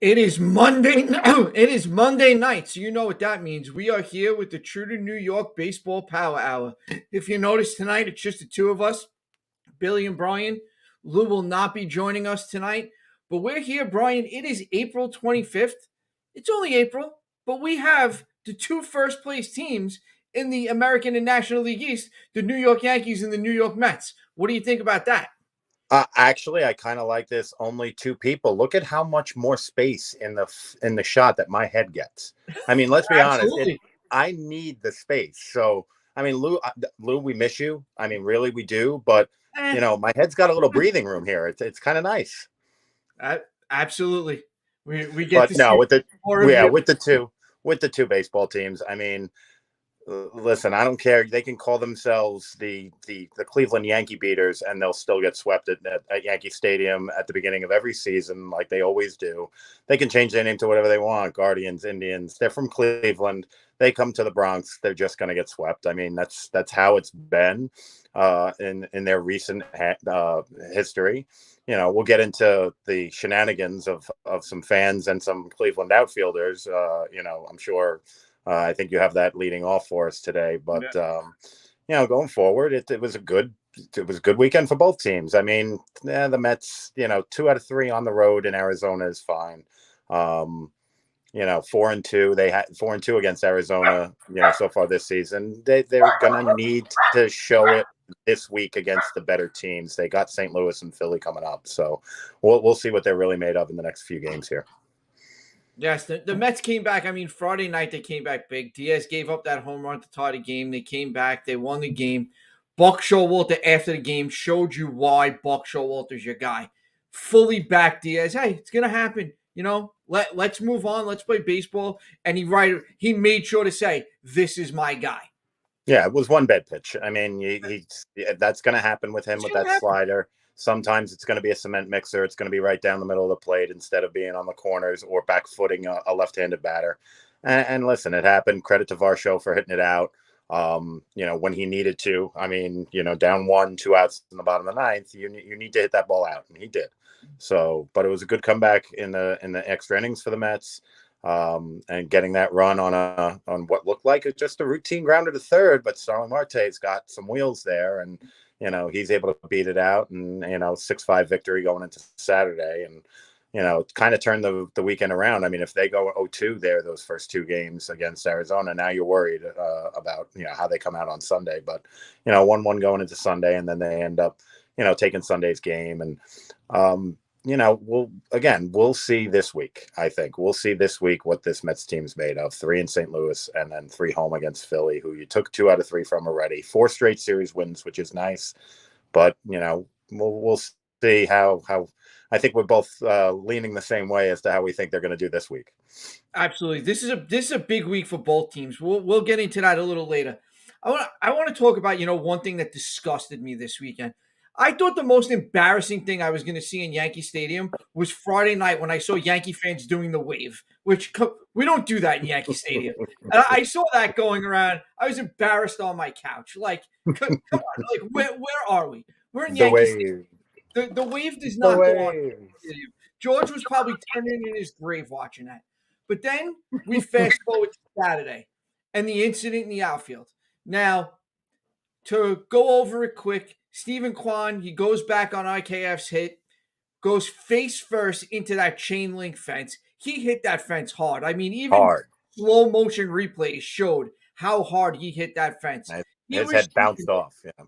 It is Monday. It is Monday night, so you know what that means. We are here with the True to New York Baseball Power Hour. If you notice tonight, it's just the two of us, Billy and Brian. Lou will not be joining us tonight, but we're here, Brian. It is April 25th. It's only April, but we have the two first place teams in the American and National League East, the New York Yankees and the New York Mets. What do you think about that? Actually, I kind of like this. Only two people. Look at how much more space in the shot that my head gets. I mean, let's be honest. Absolutely. I need the space. So, I mean, Lou, we miss you. I mean, really, we do. But Eh, my head's got a little breathing room here. It's kind of nice. absolutely. We get But to no, see more of yeah, you. with the two baseball teams. I mean, listen, I don't care. They can call themselves the Cleveland Yankee beaters, and they'll still get swept at Yankee Stadium at the beginning of every season, like they always do. They can change their name to whatever they want. Guardians, Indians. They're from Cleveland. They come to the Bronx. They're just going to get swept. I mean, that's how it's been in their recent history. We'll get into the shenanigans of some fans and some Cleveland outfielders. I'm sure I think you have that leading off for us today. But Yeah. going forward, it was a good weekend for both teams. I mean, the Mets, 2 out of 3 on the road in Arizona is fine. 4-2. They had 4-2 against Arizona, so far this season. They're gonna need to show it this week against the better teams. They got St. Louis and Philly coming up, so we'll see what they're really made of in the next few games here. Yes, the Mets came back. I mean, Friday night they came back big. Diaz gave up that home run to tie the game. They came back. They won the game. Buck Showalter after the game showed you why Buck Showalter's your guy. Fully back Diaz. Hey, it's gonna happen. Let's move on. Let's play baseball. And he made sure to say, "This is my guy." Yeah, it was one bad pitch. I mean, that's going to happen with him It's with gonna that happen. slider. Sometimes it's going to be a cement mixer. It's going to be right down the middle of the plate instead of being on the corners or back footing a left-handed batter. And listen, it happened. Credit to Varsho for hitting it out. When he needed to. I mean, down 1, 2 outs in the bottom of the ninth, you need to hit that ball out, and he did. So, but it was a good comeback in the extra innings for the Mets. And getting that run on what looked like just a routine grounder to third, but Starling Marte's got some wheels there, and he's able to beat it out, and 6-5 victory going into Saturday, and kind of turned the weekend around. I mean, if they go 0-2 there those first 2 games against Arizona, now you're worried about how they come out on Sunday, but 1-1 going into Sunday, and then they end up taking Sunday's game, and we'll see this week. I think we'll see this week what this Mets team's made of. 3 in St. Louis and then 3 home against Philly, who you took 2 out of 3 from already. 4 straight series wins, which is nice. But we'll see how. I think we're both leaning the same way as to how we think they're going to do this week. Absolutely. This is a big week for both teams. We'll get into that a little later. I want to talk about, one thing that disgusted me this weekend. I thought the most embarrassing thing I was going to see in Yankee Stadium was Friday night when I saw Yankee fans doing the wave, which we don't do that in Yankee Stadium. And I saw that going around. I was embarrassed on my couch. Like, come on, like where are we? We're in The Yankee Stadium. wave, The wave does the not go on. wave. George was probably turning in his grave watching that. But then we fast forward to Saturday and the incident in the outfield. Now, to go over it quick, Stephen Kwan, he goes back on IKF's hit, goes face first into that chain link fence. He hit that fence hard. I mean, even Hard. slow motion replays showed how hard he hit that fence. He His was head bounced off. Yeah.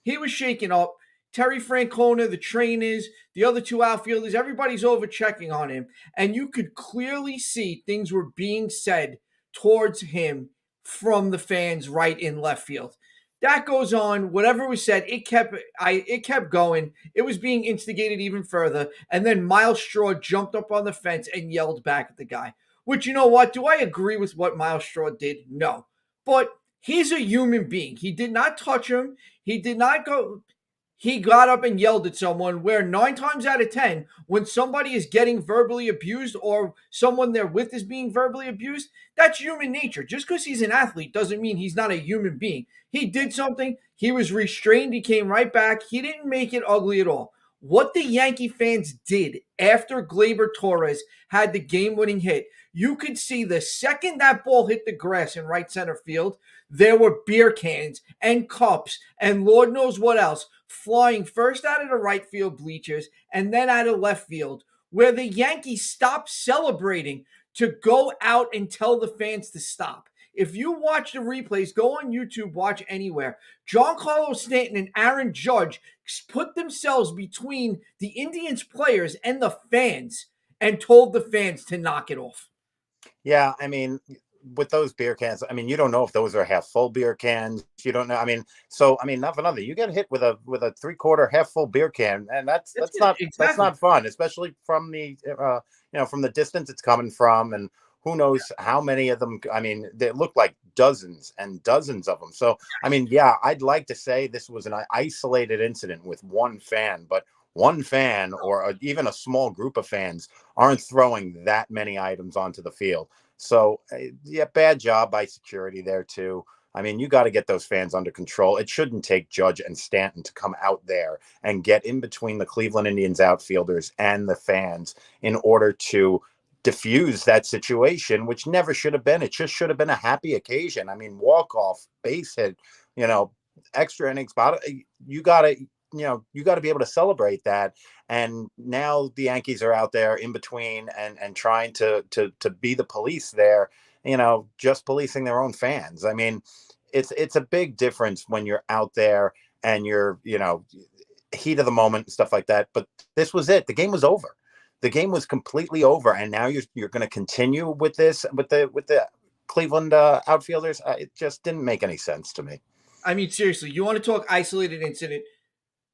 he was shaken up. Terry Francona, the trainers, the other two outfielders, everybody's over checking on him. And you could clearly see things were being said towards him from the fans right in left field. That goes on. Whatever was said, it kept going. It was being instigated even further. And then Miles Straw jumped up on the fence and yelled back at the guy. Which, you know what? Do I agree with what Miles Straw did? No. But he's a human being. He did not touch him. He did not go. He got up and yelled at someone where 9 times out of 10, when somebody is getting verbally abused or someone they're with is being verbally abused, that's human nature. Just because he's an athlete doesn't mean he's not a human being. He did something. He was restrained. He came right back. He didn't make it ugly at all. what the Yankee fans did after Gleyber Torres had the game-winning hit, you could see the second that ball hit the grass in right center field, there were beer cans and cups and Lord knows what else flying first out of the right field bleachers and then out of left field, where the Yankees stopped celebrating to go out and tell the fans to stop. If you watch the replays, go on YouTube, watch anywhere. Giancarlo Stanton and Aaron Judge put themselves between the Indians players and the fans and told the fans to knock it off. Yeah, I mean, with those beer cans, I mean, you don't know if those are half full beer cans. You don't know. I mean, so I mean, not for nothing. You get hit with a 3/4 half full beer can, and that's that's Exactly. not fun, especially from the from the distance it's coming from, and who knows how many of them. I mean, they look like dozens and dozens of them. So I mean, yeah, I'd like to say this was an isolated incident with one fan, but one fan or even a small group of fans aren't throwing that many items onto the field. So, yeah, bad job by security there, too. I mean, you got to get those fans under control. It shouldn't take Judge and Stanton to come out there and get in between the Cleveland Indians outfielders and the fans in order to diffuse that situation, which never should have been. It just should have been a happy occasion. I mean, walk off, base hit, you know, extra innings. You got to, you got to be able to celebrate that. And now the Yankees are out there in between and trying to be the police there, just policing their own fans. I mean, it's a big difference when you're out there and you're, heat of the moment and stuff like that. But this was it. The game was over. The game was completely over, and now you're going to continue with this with the Cleveland outfielders. It just didn't make any sense to me. I mean, seriously, you want to talk isolated incident?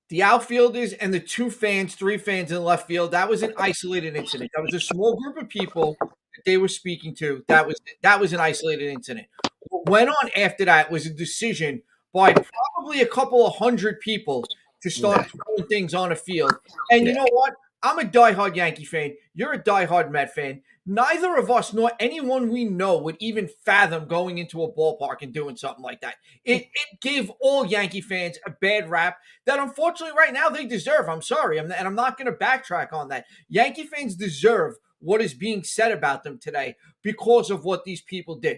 The outfielders and the three fans in left field, that was an isolated incident. That was a small group of people that they were speaking to. That was an isolated incident. What went on after that was a decision by probably a couple of hundred people to start throwing things on a field. And you Yeah. know what? I'm a diehard Yankee fan. You're a diehard Met fan. Neither of us nor anyone we know would even fathom going into a ballpark and doing something like that. It gave all Yankee fans a bad rap that unfortunately right now they deserve. I'm sorry. And I'm not going to backtrack on that. Yankee fans deserve what is being said about them today because of what these people did.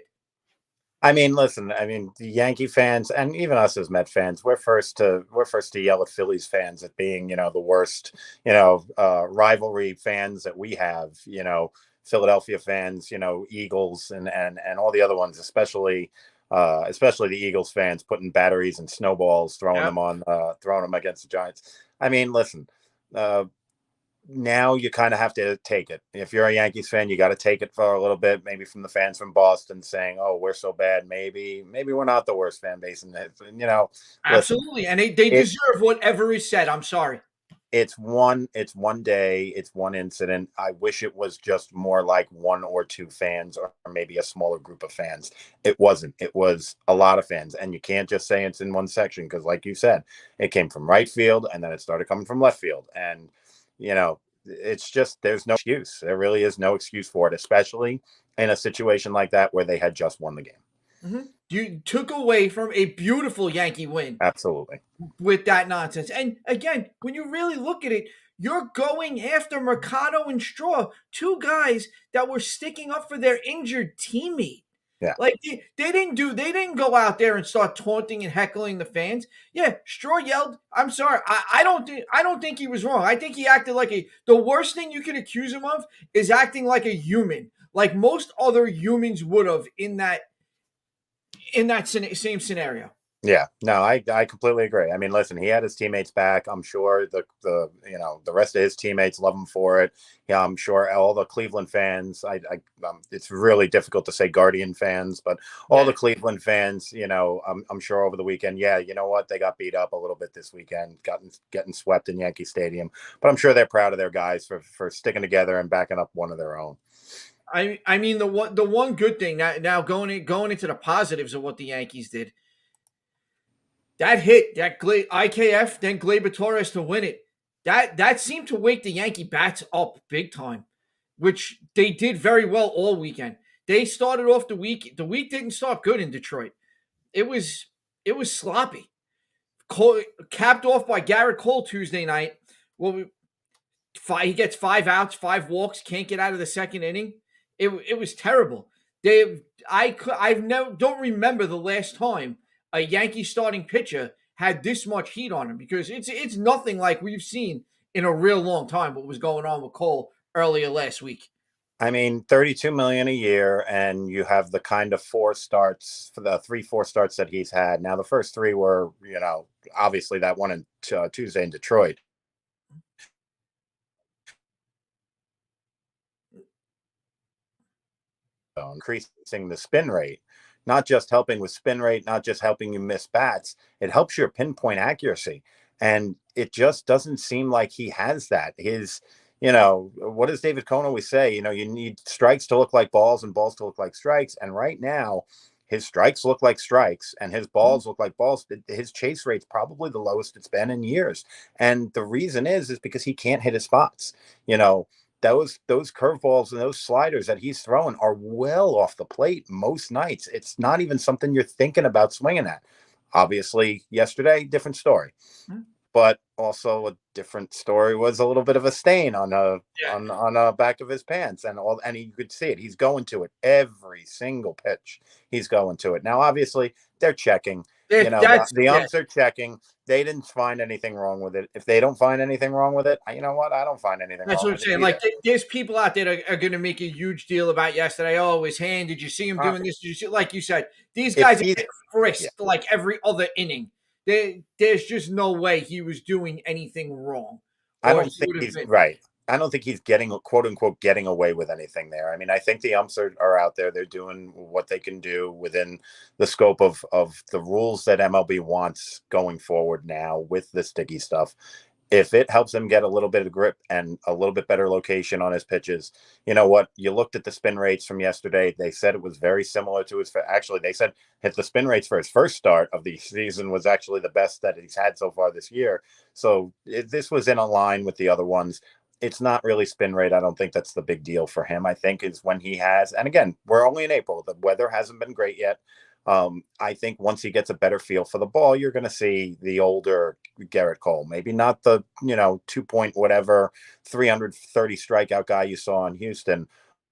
I mean, listen. I mean, the Yankee fans and even us as Met fans, we're first to yell at Phillies fans at being, the worst, rivalry fans that we have. Philadelphia fans, Eagles and all the other ones, especially the Eagles fans putting batteries and snowballs, Yep. throwing them against the Giants. I mean, listen. Uh, Now you kind of have to take it. If you're a Yankees fan, you got to take it for a little bit, maybe from the fans from Boston saying, "Oh, we're so bad. Maybe we're not the worst fan base in this." Listen, Absolutely. And they it deserve whatever is said. I'm sorry. it's one day, it's one incident. I wish it was just more like one or two fans or maybe a smaller group of fans. It wasn't. It was a lot of fans, and you can't just say it's in one section because, like you said, it came from right field and then it started coming from left field, and it's just there's no excuse. There really is no excuse for it, especially in a situation like that where they had just won the game. You took away from a beautiful Yankee win Absolutely. with that nonsense. And again, when you really look at it, you're going after Mercado and Straw, two guys that were sticking up for their injured teammate. Yeah. Like they didn't go out there and start taunting and heckling the fans. Yeah, Straw yelled. I'm sorry. I don't think he was wrong. I think he acted like the worst thing you can accuse him of is acting like a human, like most other humans would have in that same scenario. Yeah, no, I completely agree. I mean, listen, he had his teammates back. I'm sure the rest of his teammates love him for it. Yeah, I'm sure all the Cleveland fans. It's really difficult to say Guardian fans, but all Yeah. the Cleveland fans, I'm sure over the weekend. Yeah, you know what? They got beat up a little bit this weekend, getting swept in Yankee Stadium. But I'm sure they're proud of their guys for sticking together and backing up one of their own. I mean the one good thing now going into the positives of what the Yankees did. That hit that IKF then Gleyber Torres to win it. That seemed to wake the Yankee bats up big time, which they did very well all weekend. They started off the week. The week didn't start good in Detroit. It was sloppy. Cole, capped off by Garrett Cole Tuesday night Well, he gets 5 outs, 5 walks, can't get out of the second inning. It was terrible. Don't remember the last time a Yankee starting pitcher had this much heat on him, because it's nothing like we've seen in a real long time what was going on with Cole earlier last week. I mean, 32 million a year, and you have the kind of 4 starts for the 3, 4 starts that he's had. Now, the first 3 were, obviously that one in Tuesday in Detroit. Increasing the spin rate, not just helping with spin rate, not just helping you miss bats, it helps your pinpoint accuracy. And it just doesn't seem like he has that. What does David Cohn always say? You need strikes to look like balls and balls to look like strikes. And right now, his strikes look like strikes and his balls look like balls. His chase rate's probably the lowest it's been in years. And the reason is because he can't hit his spots. Those curveballs and those sliders that he's throwing are well off the plate most nights. It's not even something you're thinking about swinging at. Obviously, yesterday, different story. But also a different story was a little bit of a stain on the back of his pants, and you could see it. He's going to it every single pitch. He's going to it. Now, obviously, they're checking. The umps are checking. They didn't find anything wrong with it. If they don't find anything wrong with it, you know what? I don't find anything That's wrong what I'm with saying. it. There's people out there that are going to make a huge deal about yesterday. Oh, his hand. Did you see him doing this? Did you see? Like you said, these guys get frisked like every other inning. There's just no way he was doing anything wrong. I don't think he's right. I don't think he's getting, quote unquote, getting away with anything there. I mean, I think the umps are out there. They're doing what they can do within the scope of the rules that MLB wants going forward now with the sticky stuff. If it helps him get a little bit of grip and a little bit better location on his pitches, you know what? You looked at the spin rates from yesterday. They said it was very similar to they said the spin rates for his first start of the season was actually the best that he's had so far this year. So this was in a line with the other ones. It's not really spin rate. I don't think that's the big deal for him. I think is when he has, and again, we're only in April. The weather hasn't been great yet. I think once he gets a better feel for the ball, you're going to see the older Gerrit Cole. Maybe not the 2 point whatever 330 strikeout guy you saw in Houston,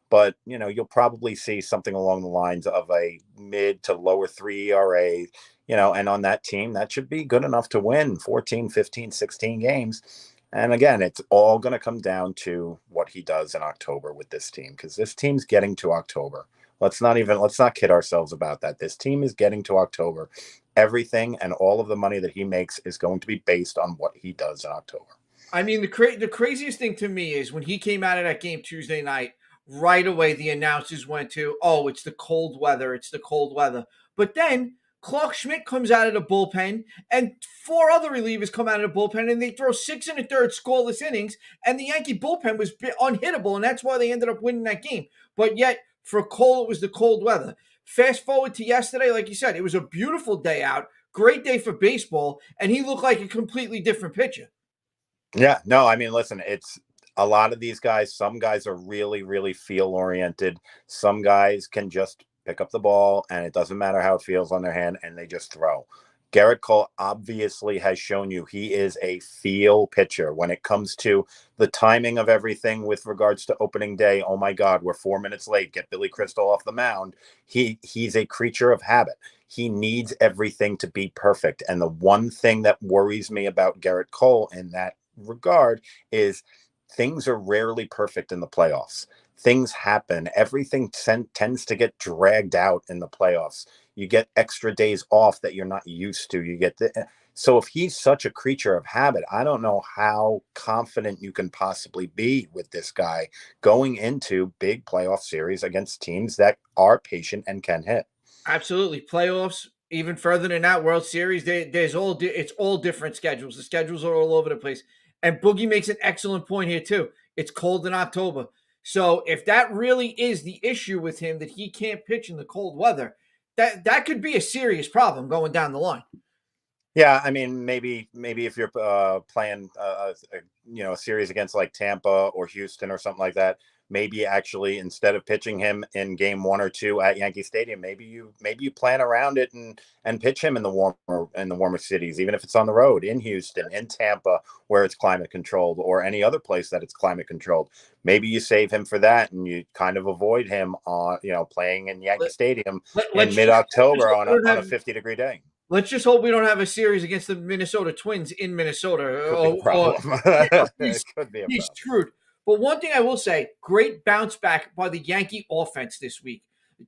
but you'll probably see something along the lines of a mid to lower 3 ERA. And on that team, that should be good enough to win 14, 15, 16 games. And again, it's all going to come down to what he does in October with this team, because this team's getting to October. Let's not kid ourselves about that. This team is getting to October. Everything and all of the money that he makes is going to be based on what he does in October. I mean, the craziest thing to me is when he came out of that game Tuesday night, right away the announcers went to, oh, it's the cold weather. It's the cold weather. But then Clark Schmidt comes out of the bullpen, and 4 other relievers come out of the bullpen, and they throw 6 1/3 scoreless innings, and the Yankee bullpen was unhittable, and that's why they ended up winning that game. But yet, for Cole, it was the cold weather. Fast forward to yesterday, like you said, it was a beautiful day out, great day for baseball, and he looked like a completely different pitcher. Yeah, no, I mean, listen, it's a lot of these guys. Some guys are really, really feel oriented. Some guys can just pick up the ball and it doesn't matter how it feels on their hand and they just throw. Gerrit Cole obviously has shown you he is a feel pitcher when it comes to the timing of everything with regards to opening day. Oh my God, we're 4 minutes late. Get Billy Crystal off the mound. He's a creature of habit. He needs everything to be perfect. And the one thing that worries me about Gerrit Cole in that regard is things are rarely perfect in the playoffs. Things happen. Everything tends to get dragged out in the playoffs. You get extra days off that you're not used to. So if he's such a creature of habit, I don't know how confident you can possibly be with this guy going into big playoff series against teams that are patient and can hit. Absolutely. Playoffs, even further than that, World Series, it's all different schedules. The schedules are all over the place. And Boogie makes an excellent point here too. It's cold in October. So if that really is the issue with him, that he can't pitch in the cold weather, that could be a serious problem going down the line. Yeah, I mean, maybe if you're playing a series against like Tampa or Houston or something like that, maybe actually instead of pitching him in game 1 or 2 at Yankee Stadium, maybe you plan around it and pitch him in the warmer cities, even if it's on the road in Houston, in Tampa, where it's climate controlled, or any other place that it's climate controlled. Maybe you save him for that, and you kind of avoid him on playing in Yankee Let, Stadium in let's just mid-October hope on we a don't on a have 50-degree day. let's just hope we don't have a series against the Minnesota Twins in Minnesota. Could be a Or problem. yeah, It could be a he's problem. screwed. But one thing I will say, great bounce back by the Yankee offense this week.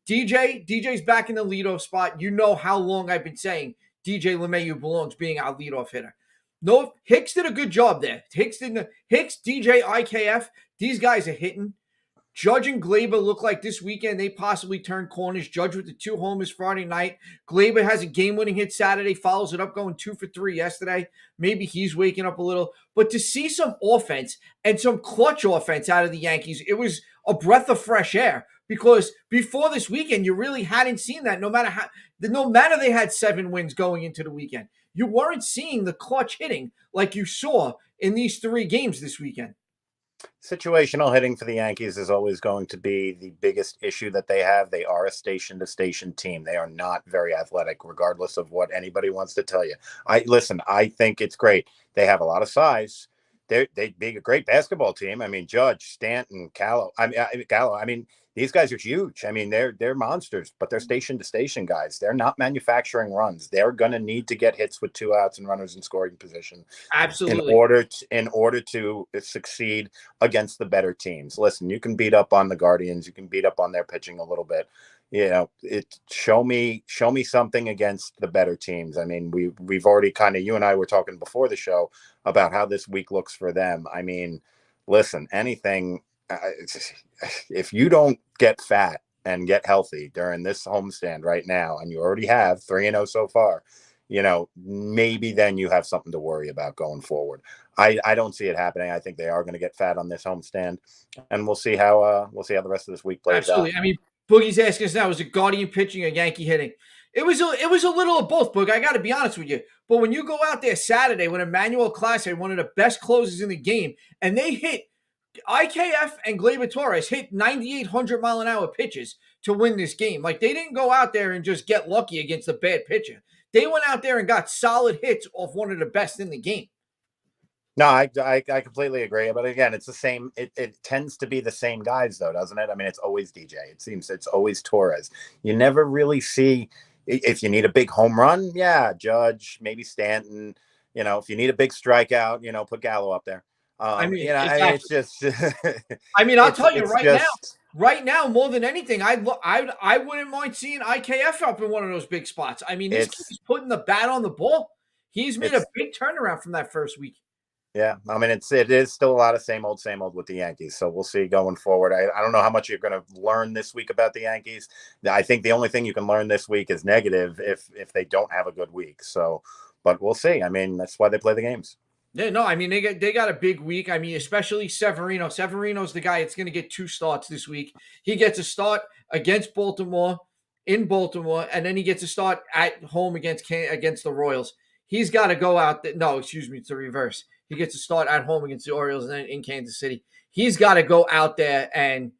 DJ's back in the leadoff spot. You know how long I've been saying DJ LeMahieu belongs being our leadoff hitter. No, Hicks did a good job there. Hicks, DJ, IKF. These guys are hitting. Judge and Glaber look like this weekend they possibly turn corners. Judge with the 2 homers Friday night. Glaber has a game-winning hit Saturday, follows it up going 2 for 3 yesterday. Maybe he's waking up a little. But to see some offense and some clutch offense out of the Yankees, it was a breath of fresh air. Because before this weekend, you really hadn't seen that. No matter they had 7 wins going into the weekend, you weren't seeing the clutch hitting like you saw in these 3 games this weekend. Situational hitting for the Yankees is always going to be the biggest issue that they have. They are a station to station team. They are not very athletic, regardless of what anybody wants to tell you. I think it's great. They have a lot of size. They'd be a great basketball team. I mean, Judge, Stanton, Gallo. Gallo. I mean, these guys are huge. I mean, they're monsters, but they're station to station guys. They're not manufacturing runs. They're going to need to get hits with 2 outs and runners in scoring position Absolutely. in order to succeed against the better teams. Listen, you can beat up on the Guardians, you can beat up on their pitching a little bit. Show me something against the better teams. I mean, we've already you and I were talking before the show about how this week looks for them. I mean, listen, anything if you don't get fat and get healthy during this homestand right now, and you already have 3-0 so far, maybe then you have something to worry about going forward. I don't see it happening. I think they are going to get fat on this homestand, and we'll see how the rest of this week plays out. Absolutely. I mean, Boogie's asking us now: is it Guardian pitching or Yankee hitting? It was a little of both, Boog. I got to be honest with you. But when you go out there Saturday when Emmanuel Clase, one of the best closers in the game, and they hit IKF and Gleyber Torres hit 9,800-mile-an-hour pitches to win this game. Like they didn't go out there and just get lucky against a bad pitcher. They went out there and got solid hits off one of the best in the game. No, I completely agree. But again, it's the same. It tends to be the same guys, though, doesn't it? I mean, it's always DJ. It seems it's always Torres. You never really see if you need a big home run. Yeah, Judge, maybe Stanton. If you need a big strikeout, put Gallo up there. I mean, It's exactly. just. I mean, I'll tell you it's just. right now, more than anything, I wouldn't mind seeing IKF up in one of those big spots. I mean, this It's kid's putting the bat on the ball. He's made a it's big turnaround from that first week. Yeah, I mean it is still a lot of same old with the Yankees. So we'll see going forward. I don't know how much you're going to learn this week about the Yankees. I think the only thing you can learn this week is negative if they don't have a good week. So, but we'll see. I mean, that's why they play the games. Yeah, no, I mean they got a big week. I mean, especially Severino. Severino's the guy that's going to get 2 starts this week. He gets a start against Baltimore in Baltimore, and then he gets a start at home against the Royals. He's got to go out there. No, excuse me, it's the reverse. He gets a start at home against the Orioles and then in Kansas City. He's got to go out there and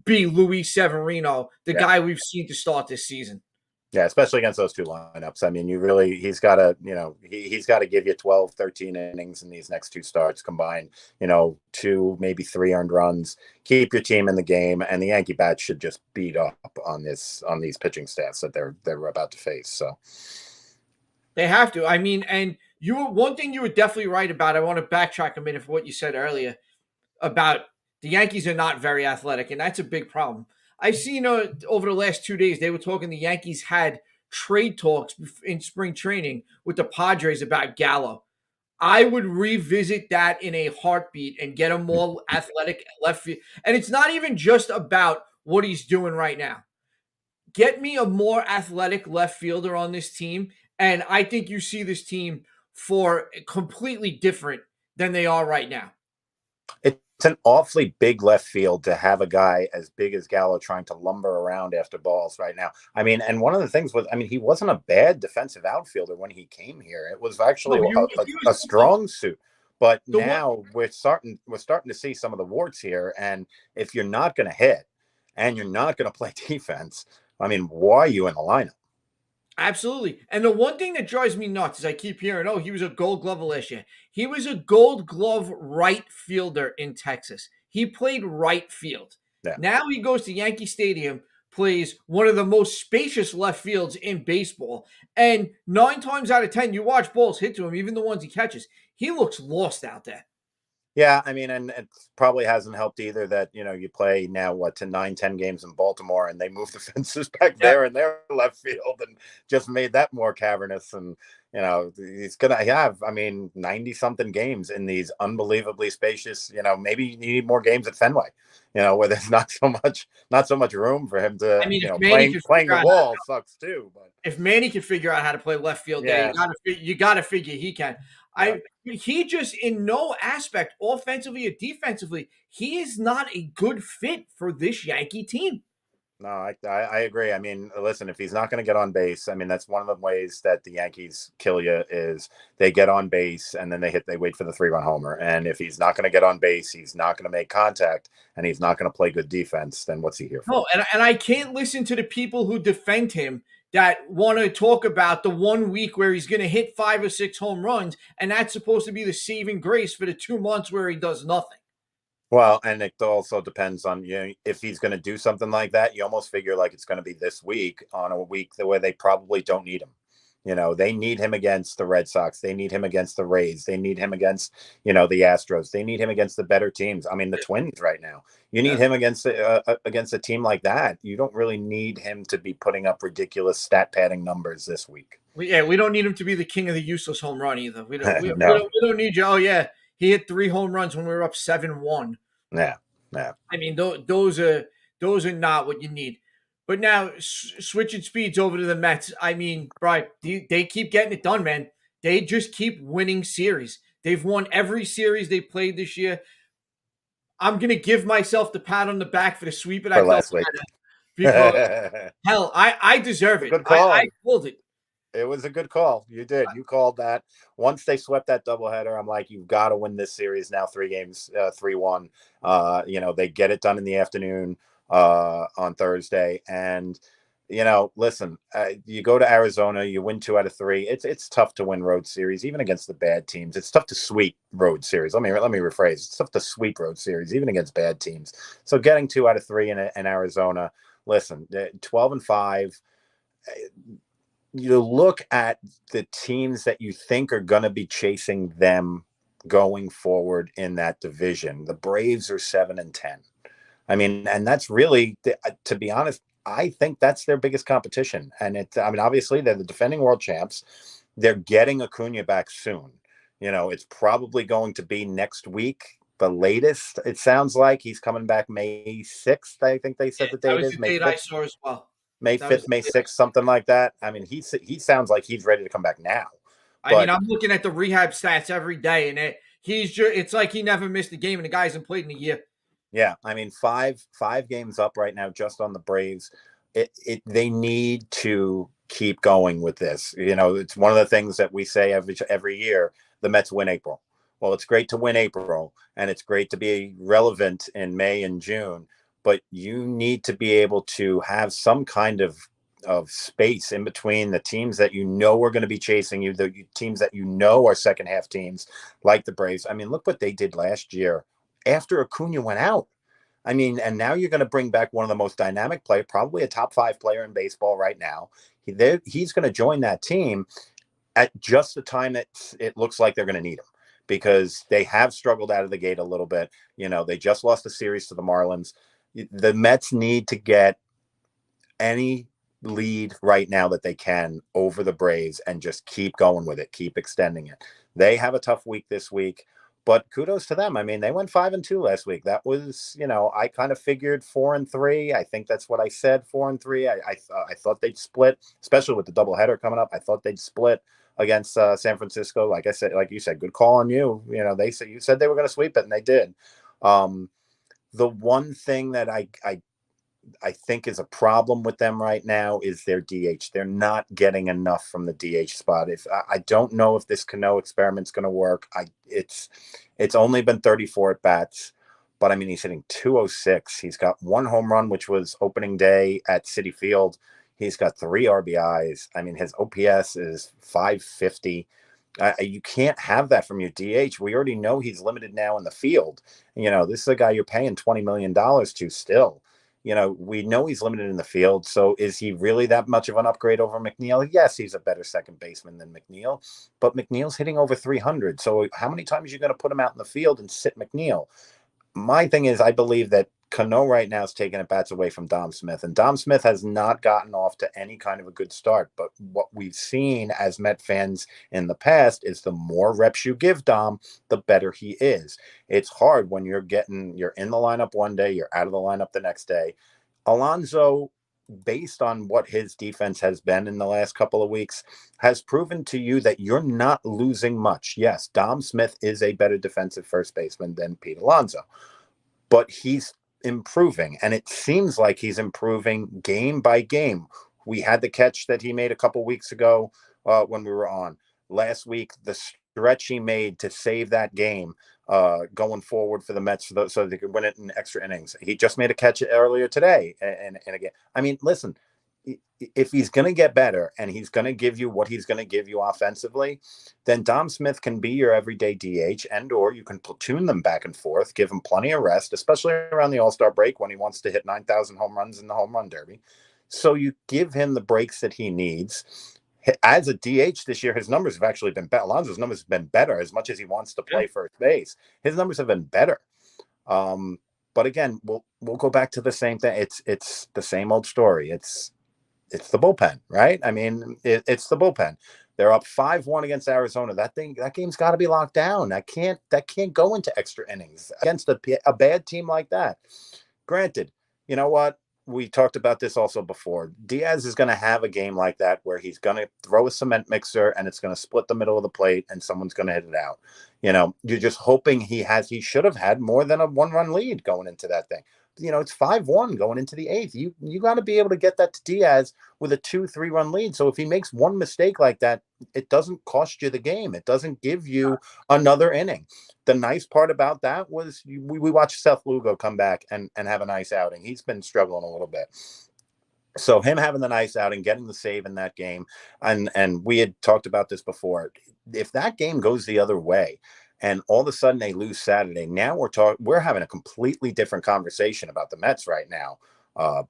be Luis Severino, the guy we've seen to start this season. Yeah, especially against those 2 lineups. I mean, he's got to, he's got to give you 12, 13 innings in these next 2 starts combined, 2, maybe 3 earned runs, keep your team in the game. And the Yankee bats should just beat up on these pitching staffs that they're about to face. So They have to. I mean, and one thing you were definitely right about. I want to backtrack a minute for what you said earlier about the Yankees are not very athletic, and that's a big problem. I've seen over the last 2 days they were talking. The Yankees had trade talks in spring training with the Padres about Gallo. I would revisit that in a heartbeat and get a more athletic left field. And it's not even just about what he's doing right now. Get me a more athletic left fielder on this team, and I think you see this team for completely different than they are right now. It's an awfully big left field to have a guy as big as Gallo trying to lumber around after balls right now. I mean, and one of the things was, I mean, he wasn't a bad defensive outfielder when he came here. It was actually No, he a was strong suit. But the one. now we're starting to see some of the warts here. And if you're not going to hit and you're not going to play defense, I mean, why are you in the lineup? Absolutely. And the one thing that drives me nuts is I keep hearing, oh, he was a gold glove last year. He was a gold glove right fielder in Texas. He played right field. Yeah. Now he goes to Yankee Stadium, plays one of the most spacious left fields in baseball. And 9 times out of 10, you watch balls hit to him, even the ones he catches. He looks lost out there. Yeah, I mean, and it probably hasn't helped either that, you play now, to 9, 10 games in Baltimore and they moved the fences back Yeah. there in their left field and just made that more cavernous. And, he's going to have, I mean, 90 something games in these unbelievably spacious, maybe you need more games at Fenway, where there's not so much room for him to, I mean, playing the wall sucks too. But if Manny can figure out how to play left field there, yeah, you gotta figure he can. yeah. He just in no aspect, offensively or defensively, he is not a good fit for this Yankee team. No, I agree. I mean, listen, if he's not going to get on base, I mean, that's one of the ways that the Yankees kill you is they get on base and then they wait for the 3-run homer. And if he's not going to get on base, he's not going to make contact and he's not going to play good defense, then what's he here for? No, and I can't listen to the people who defend him that want to talk about the 1 week where he's going to hit 5 or 6 home runs, and that's supposed to be the saving grace for the 2 months where he does nothing. Well, and it also depends on, if he's going to do something like that, you almost figure like it's going to be this week on a week where they probably don't need him. They need him against the Red Sox. They need him against the Rays. They need him against, the Astros. They need him against the better teams. I mean, the Twins right now. You need him against a team like that. You don't really need him to be putting up ridiculous stat padding numbers this week. We don't need him to be the king of the useless home run either. We don't. No. We don't need you. Oh yeah, he hit 3 home runs when we were up 7-1. Yeah, yeah. I mean, those are not what you need. But now switching speeds over to the Mets. I mean, Brian, they keep getting it done, man. They just keep winning series. They've won every series they played this year. I'm gonna give myself the pat on the back for the sweep of that For last week. because hell, I deserve it. Good call. I pulled it. It was a good call. You did. You called that. Once they swept that doubleheader, I'm like, you've got to win this series now. 3 games, 3-1. They get it done in the afternoon on Thursday, and listen, you go to Arizona, you win 2 out of 3. It's tough to win road series, even against the bad teams. It's tough to sweep road series. Let me rephrase. It's tough to sweep road series, even against bad teams. So getting 2 out of 3 in Arizona. Listen, 12-5. You look at the teams that you think are going to be chasing them going forward in that division. The Braves are 7-10. I mean, and that's really, to be honest, I think that's their biggest competition. And obviously they're the defending world champs. They're getting Acuna back soon. It's probably going to be next week, the latest. It sounds like he's coming back May 6th. I think they said the date is May 5th. I saw as well. May 5th, May 6th, something like that. I mean, he sounds like he's ready to come back now. I mean, I'm looking at the rehab stats every day, and it's like he never missed a game, and the guy hasn't played in a year. Yeah, I mean, five games up right now just on the Braves. They need to keep going with this. It's one of the things that we say every year, the Mets win April. Well, it's great to win April, and it's great to be relevant in May and June, but you need to be able to have some kind of space in between the teams that are going to be chasing you, the teams that are second half teams like the Braves. I mean, look what they did last year after Acuna went out. I mean, and now you're going to bring back one of the most dynamic players, probably a top 5 player in baseball right now. He's going to join that team at just the time that it looks like they're going to need him, because they have struggled out of the gate a little bit. They just lost a series to the Marlins. The Mets need to get any lead right now that they can over the Braves and just keep going with it, keep extending it. They have a tough week this week, but kudos to them. I mean, they went 5-2 last week. That was, I kind of figured 4-3. I think that's what I said, 4-3. I thought they'd split, especially with the doubleheader coming up. I thought they'd split against San Francisco. Like I said, like you said, good call on you. You said they were going to sweep it, and they did. The one thing that I think is a problem with them right now is their DH. They're not getting enough from the DH spot. If I don't know if this Cano experiment's going to work. It's only been 34 at bats, but I mean he's hitting 206. He's got one home run, which was opening day at Citi Field. He's got 3 RBIs. I mean his OPS is 550. You can't have that from your DH. We already know he's limited now in the field. This is a guy you're paying $20 million to still. We know he's limited in the field. So is he really that much of an upgrade over McNeil? Yes, he's a better second baseman than McNeil, but McNeil's hitting over 300. So how many times are you going to put him out in the field and sit McNeil? My thing is, I believe that Cano right now is taking at bats away from Dom Smith, and Dom Smith has not gotten off to any kind of a good start. But what we've seen as Met fans in the past is the more reps you give Dom, the better he is. It's hard when you're in the lineup one day, you're out of the lineup the next day. Alonso, based on what his defense has been in the last couple of weeks, has proven to you that you're not losing much. Yes, Dom Smith is a better defensive first baseman than Pete Alonso, but he's improving, and it seems like he's improving game by game. We had the catch that he made a couple weeks ago when we were on. Last week, the stretch he made to save that game going forward for the Mets so they could win it in extra innings. He just made a catch earlier today. And again, I mean, listen, if he's going to get better and he's going to give you what he's going to give you offensively, then Dom Smith can be your everyday DH, or you can platoon them back and forth, give him plenty of rest, especially around the All-Star break when he wants to hit 9,000 home runs in the home run derby. So you give him the breaks that he needs. As a DH this year, his numbers have actually been better. Alonso's numbers have been better. As much as he wants to play first base, his numbers have been better. But again, we'll go back to the same thing. It's the same old story. It's the bullpen, right? I mean, it's the bullpen. They're up 5-1 against Arizona. That game's got to be locked down. That can't go into extra innings against a bad team like that. Granted, you know what? We talked about this also before. Diaz is going to have a game like that where he's going to throw a cement mixer and it's going to split the middle of the plate and someone's going to hit it out. You're just hoping he should have had more than a 1-run lead going into that thing. It's 5-1 going into the 8th. You got to be able to get that to Diaz with a 2-3 run lead. So if he makes one mistake like that, it doesn't cost you the game. It doesn't give you another inning. The nice part about that was we watched Seth Lugo come back and have a nice outing. He's been struggling a little bit. So him having the nice outing, getting the save in that game, and we had talked about this before. If that game goes the other way, and all of a sudden they lose Saturday, now we're having a completely different conversation about the Mets right now,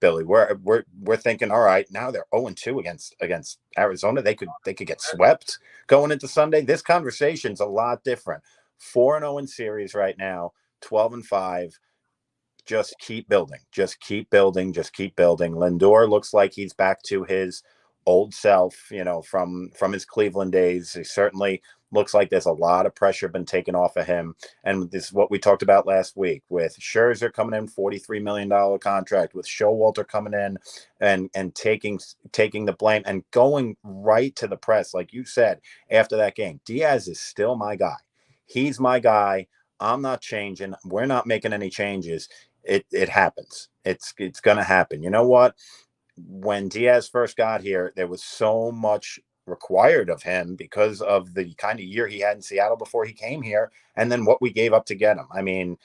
Billy. We're thinking, all right, now they're 0-2 against Arizona. They could get swept going into Sunday. This conversation's a lot different. 4-0 in series right now, 12-5. Just keep building. Just keep building. Just keep building. Lindor looks like he's back to his old self, from his Cleveland days. He certainly looks like there's a lot of pressure been taken off of him. And this is what we talked about last week with Scherzer coming in, $43 million contract, with Showalter coming in and taking the blame and going right to the press. Like you said, after that game, Diaz is still my guy. He's my guy. I'm not changing. We're not making any changes. It happens. It's going to happen. You know what? When Diaz first got here, there was so much required of him because of the kind of year he had in Seattle before he came here, and then what we gave up to get him. I mean,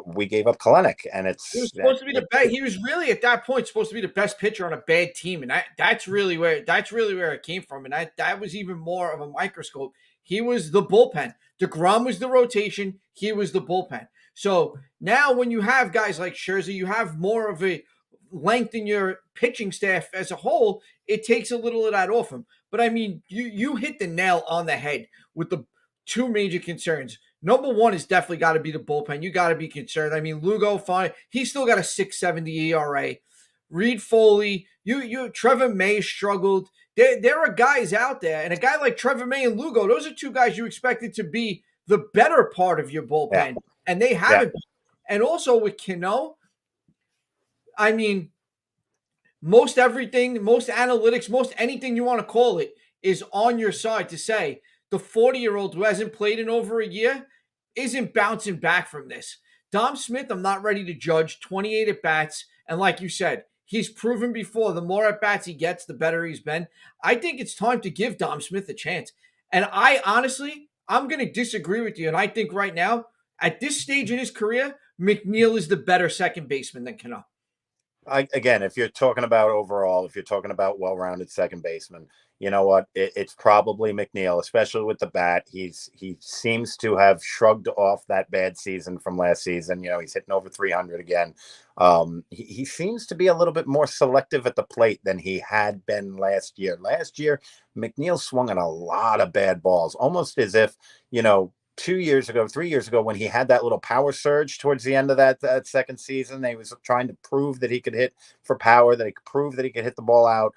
we gave up Kalenic, and He was supposed to be the best. He was really at that point supposed to be the best pitcher on a bad team, and that's really where it came from. And that was even more of a microscope. He was the bullpen. DeGrom was the rotation. He was the bullpen. So now when you have guys like Scherzer, you have more of a length in your pitching staff as a whole. It takes a little of that off him. But I mean, you hit the nail on the head with the two major concerns. Number one is definitely got to be the bullpen. You got to be concerned. I mean, Lugo, fine. He's still got a 6.70 ERA. Reed Foley, Trevor May struggled. There are guys out there, and a guy like Trevor May and Lugo, those are two guys you expected to be the better part of your bullpen, and they haven't. Yeah. And also with Cano, I mean, most everything, most analytics, most anything you want to call it is on your side to say the 40-year-old who hasn't played in over a year isn't bouncing back from this. Dom Smith, I'm not ready to judge. 28 at bats. And like you said, he's proven before the more at bats he gets, the better he's been. I think it's time to give Dom Smith a chance. And I honestly, I'm going to disagree with you. And I think right now, at this stage in his career, McNeil is the better second baseman than Cano. Again, if you're talking about overall, if you're talking about well-rounded second baseman, you know what? It's probably McNeil, especially with the bat. He seems to have shrugged off that bad season from last season. He's hitting over 300 again. He seems to be a little bit more selective at the plate than he had been last year. Last year, McNeil swung at a lot of bad balls, almost as if 2 years ago, 3 years ago, when he had that little power surge towards the end of that second season, he was trying to prove that he could hit for power, that he could prove that he could hit the ball out.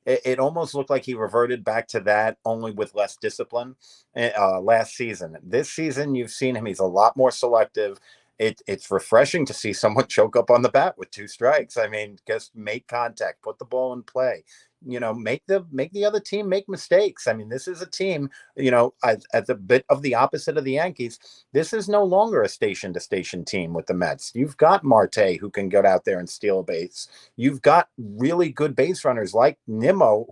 It almost looked like he reverted back to that, only with less discipline last season. This season, you've seen him. He's a lot more selective. It's refreshing to see someone choke up on the bat with 2 strikes. I mean, just make contact, put the ball in play. Make the other team make mistakes. I mean, this is a team, at the bit of the opposite of the Yankees. This is no longer a station to station team with the Mets. You've got Marte who can get out there and steal a base. You've got really good base runners like Nimmo,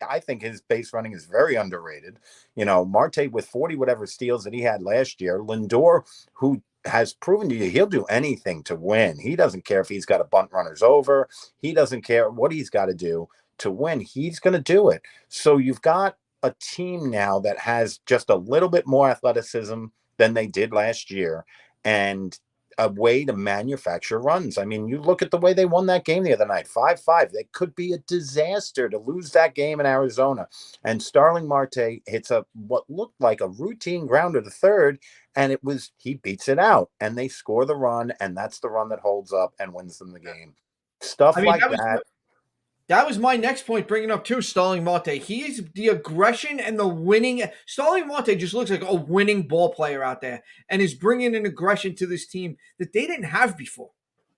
I think his base running is very underrated. Marte with 40 whatever steals that he had last year. Lindor, who has proven to you he'll do anything to win. He doesn't care if he's got to bunt runners over. He doesn't care what he's got to do to win. He's going to do it. So you've got a team now that has just a little bit more athleticism than they did last year, and a way to manufacture runs. I mean, you look at the way they won that game the other night, 5-5. They could be a disaster to lose that game in Arizona. And Starling Marte hits what looked like a routine grounder to third, and he beats it out, and they score the run, and that's the run that holds up and wins them the game. Stuff like that. That was my next point, bringing up too, Starling Marte. He's the aggression and the winning. Starling Marte just looks like a winning ball player out there and is bringing an aggression to this team that they didn't have before.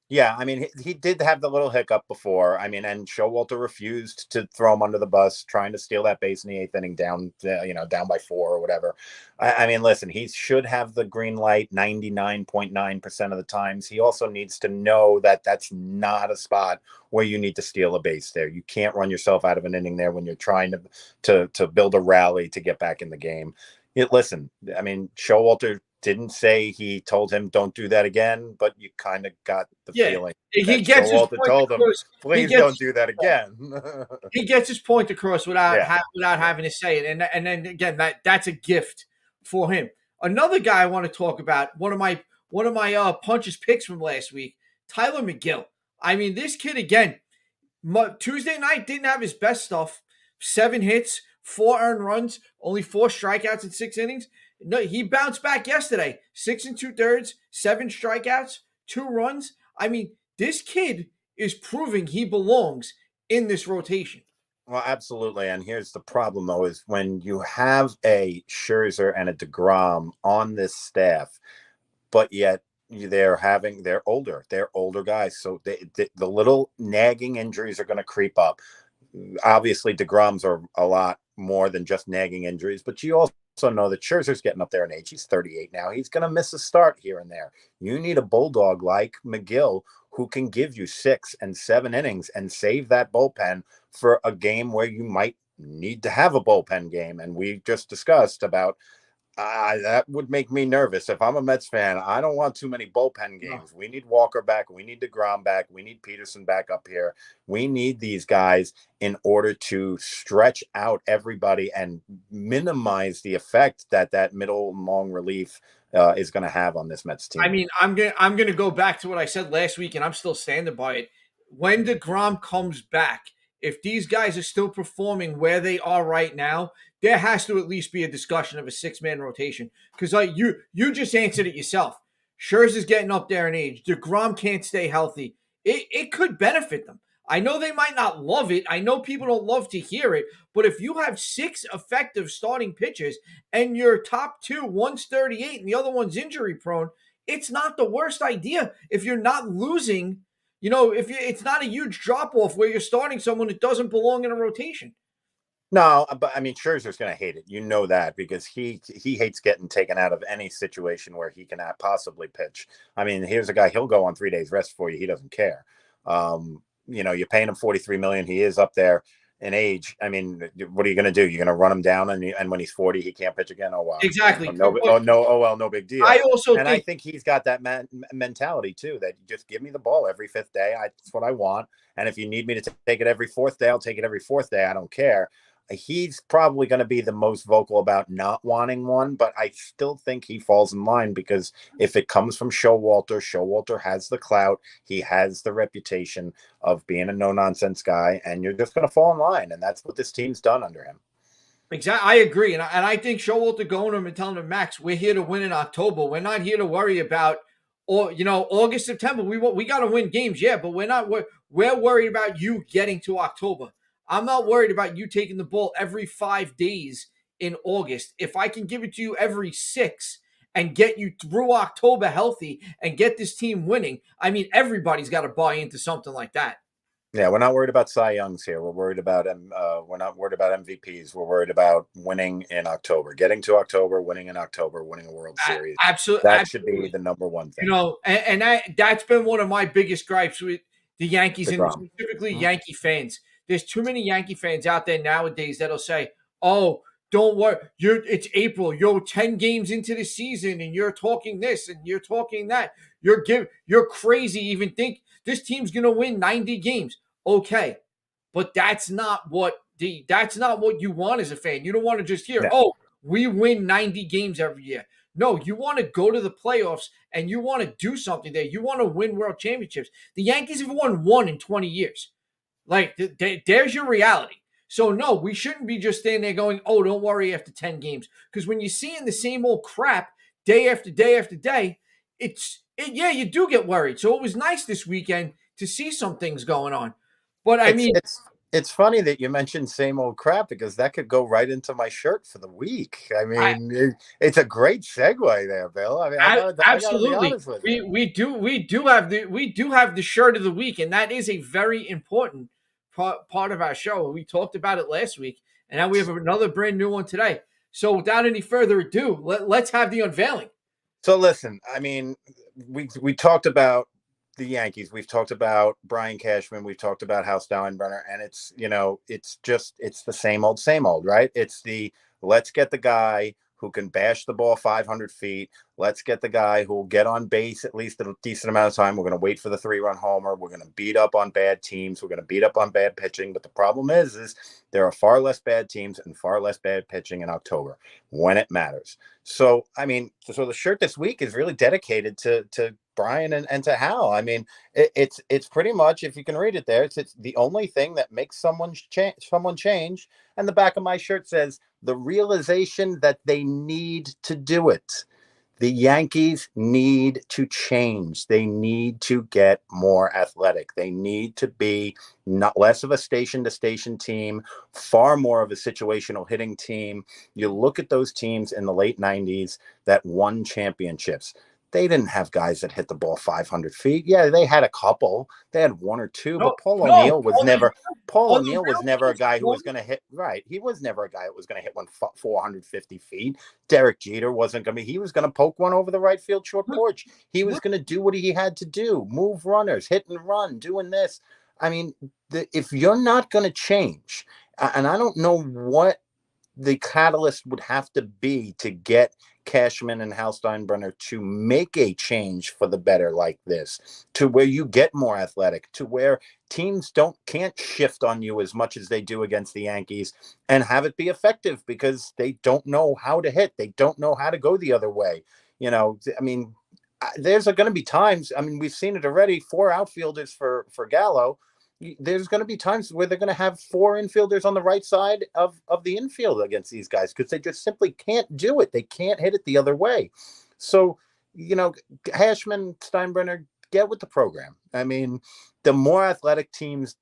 Yeah, I mean, he did have the little hiccup before. I mean, and Showalter refused to throw him under the bus, trying to steal that base in the 8th inning, down by 4 or whatever. I mean, listen, he should have the green light 99.9% of the times. He also needs to know that that's not a spot where you need to steal a base there. You can't run yourself out of an inning there when you're trying to build a rally to get back in the game. Listen, I mean, Showalter didn't say he told him don't do that again, but you kind of got the feeling he gets his point told him, please don't do that again. He gets his point across without having to say it, and then again that's a gift for him. Another guy I want to talk about, one of my punches picks from last week, Tyler Mcgill. I mean, this kid again, Tuesday night didn't have his best stuff. 7 hits, 4 earned runs, only 4 strikeouts in 6 innings. No, he bounced back yesterday. 6 2/3, 7 strikeouts, 2 runs. I mean, this kid is proving he belongs in this rotation. Well, absolutely. And here's the problem, though, is when you have a Scherzer and a DeGrom on this staff, but yet they're older guys. So the little nagging injuries are going to creep up. Obviously, DeGrom's are a lot more than just nagging injuries, but you also know that Scherzer's getting up there in age. He's 38 now. He's going to miss a start here and there. You need a bulldog like Mcgill who can give you 6 and 7 innings and save that bullpen for a game where you might need to have a bullpen game. And we just discussed about that would make me nervous. If I'm a Mets fan, I don't want too many bullpen games. No. We need Walker back. We need DeGrom back. We need Peterson back up here. We need these guys in order to stretch out everybody and minimize the effect that middle and long relief is going to have on this Mets team. I mean, I'm gonna go back to what I said last week, and I'm still standing by it. When DeGrom comes back, if these guys are still performing where they are right now, there has to at least be a discussion of a 6-man rotation. Because you just answered it yourself. Scherzer's getting up there in age. DeGrom can't stay healthy. It could benefit them. I know they might not love it. I know people don't love to hear it. But if you have 6 effective starting pitchers and your top 2, one's 38 and the other one's injury prone, it's not the worst idea if you're not losing. If it's not a huge drop-off where you're starting someone that doesn't belong in a rotation. No, but I mean, Scherzer's going to hate it. You know that because he hates getting taken out of any situation where he can possibly pitch. I mean, here's a guy, he'll go on 3 days rest for you. He doesn't care. You're paying him 43 million. He is up there in age. I mean, what are you going to do? You're going to run him down, and when he's 40, he can't pitch again. Oh wow. Exactly. No, oh no, oh well, no big deal. I also And I think he's got that mentality too. That you just give me the ball every fifth day. That's what I want. And if you need me to take it every fourth day, I'll take it every fourth day. I don't care. He's probably going to be the most vocal about not wanting one, but I still think he falls in line because if it comes from Showalter has the clout. He has the reputation of being a no-nonsense guy, and you're just going to fall in line, and that's what this team's done under him. Exactly, I agree, and I think Showalter going to him and telling him, Max, we're here to win in October. We're not here to worry about, August, September. We got to win games, yeah, but we're worried about you getting to October. I'm not worried about you taking the ball every 5 days in August. If I can give it to you every 6 and get you through October healthy and get this team winning, I mean, everybody's got to buy into something like that. Yeah, we're not worried about Cy Youngs here. We're worried about we're not worried about MVPs. We're worried about winning in October, getting to October, winning in October, winning a World Series. Absolutely, that should be the number one thing. And that's been one of my biggest gripes with the Yankees and specifically Yankee fans. There's too many Yankee fans out there nowadays that'll say, "Oh, don't worry, it's April. You're 10 games into the season, and you're talking this and you're talking that. You're crazy. Even think this team's gonna win 90 games." Okay, but that's not what you want as a fan. You don't want to just hear, "Oh, we win 90 games every year." No, you want to go to the playoffs and you want to do something there. You want to win world championships. The Yankees have won one in 20 years. Like, there's your reality. So, no, we shouldn't be just standing there going, "Oh, don't worry after 10 games." Because when you're seeing the same old crap day after day after day, you do get worried. So it was nice this weekend to see some things going on. But it's funny that you mentioned same old crap because that could go right into my shirt for the week. I mean, it's a great segue there, Bill. I mean, absolutely. I gotta be honest with you. We do have the shirt of the week, and that is a very important part of our show. We talked about it last week, and now we have another brand new one today. So without any further ado, let's have the unveiling. So listen, I mean, we talked about the Yankees. We've talked about Brian Cashman. We've talked about Hal Steinbrenner, and it's the same old, right? It's let's get the guy who can bash the ball 500 feet. Let's get the guy who will get on base at least a decent amount of time. We're going to wait for the 3-run homer. We're going to beat up on bad teams. We're going to beat up on bad pitching. But the problem is there are far less bad teams and far less bad pitching in October when it matters. So, I mean, the shirt this week is really dedicated to Brian and to Hal. I mean, it's pretty much, if you can read it there, it's the only thing that makes someone change. And the back of my shirt says, the realization that they need to do it. The Yankees need to change. They need to get more athletic. They need to be not less of a station-to-station team, far more of a situational hitting team. You look at those teams in the late 90s that won championships. They didn't have guys that hit the ball 500 feet. Yeah, they had a couple. They had one or two, but Paul O'Neill was never a guy who was going to hit. Right. He was never a guy that was going to hit one 450 feet. Derek Jeter wasn't going to be. He was going to poke one over the right field short porch. He was going to do what he had to do, move runners, hit and run, doing this. I mean, if you're not going to change, and I don't know what the catalyst would have to be to get Cashman and Hal Steinbrenner to make a change for the better like this, to where you get more athletic, to where teams can't shift on you as much as they do against the Yankees and have it be effective because they don't know how to hit. They don't know how to go the other way. I mean, there's going to be times, I mean, we've seen it already, 4 outfielders for Gallo. There's going to be times where they're going to have 4 infielders on the right side of the infield against these guys because they just simply can't do it. They can't hit it the other way. So, Cashman, Steinbrenner, get with the program. I mean, the more athletic teams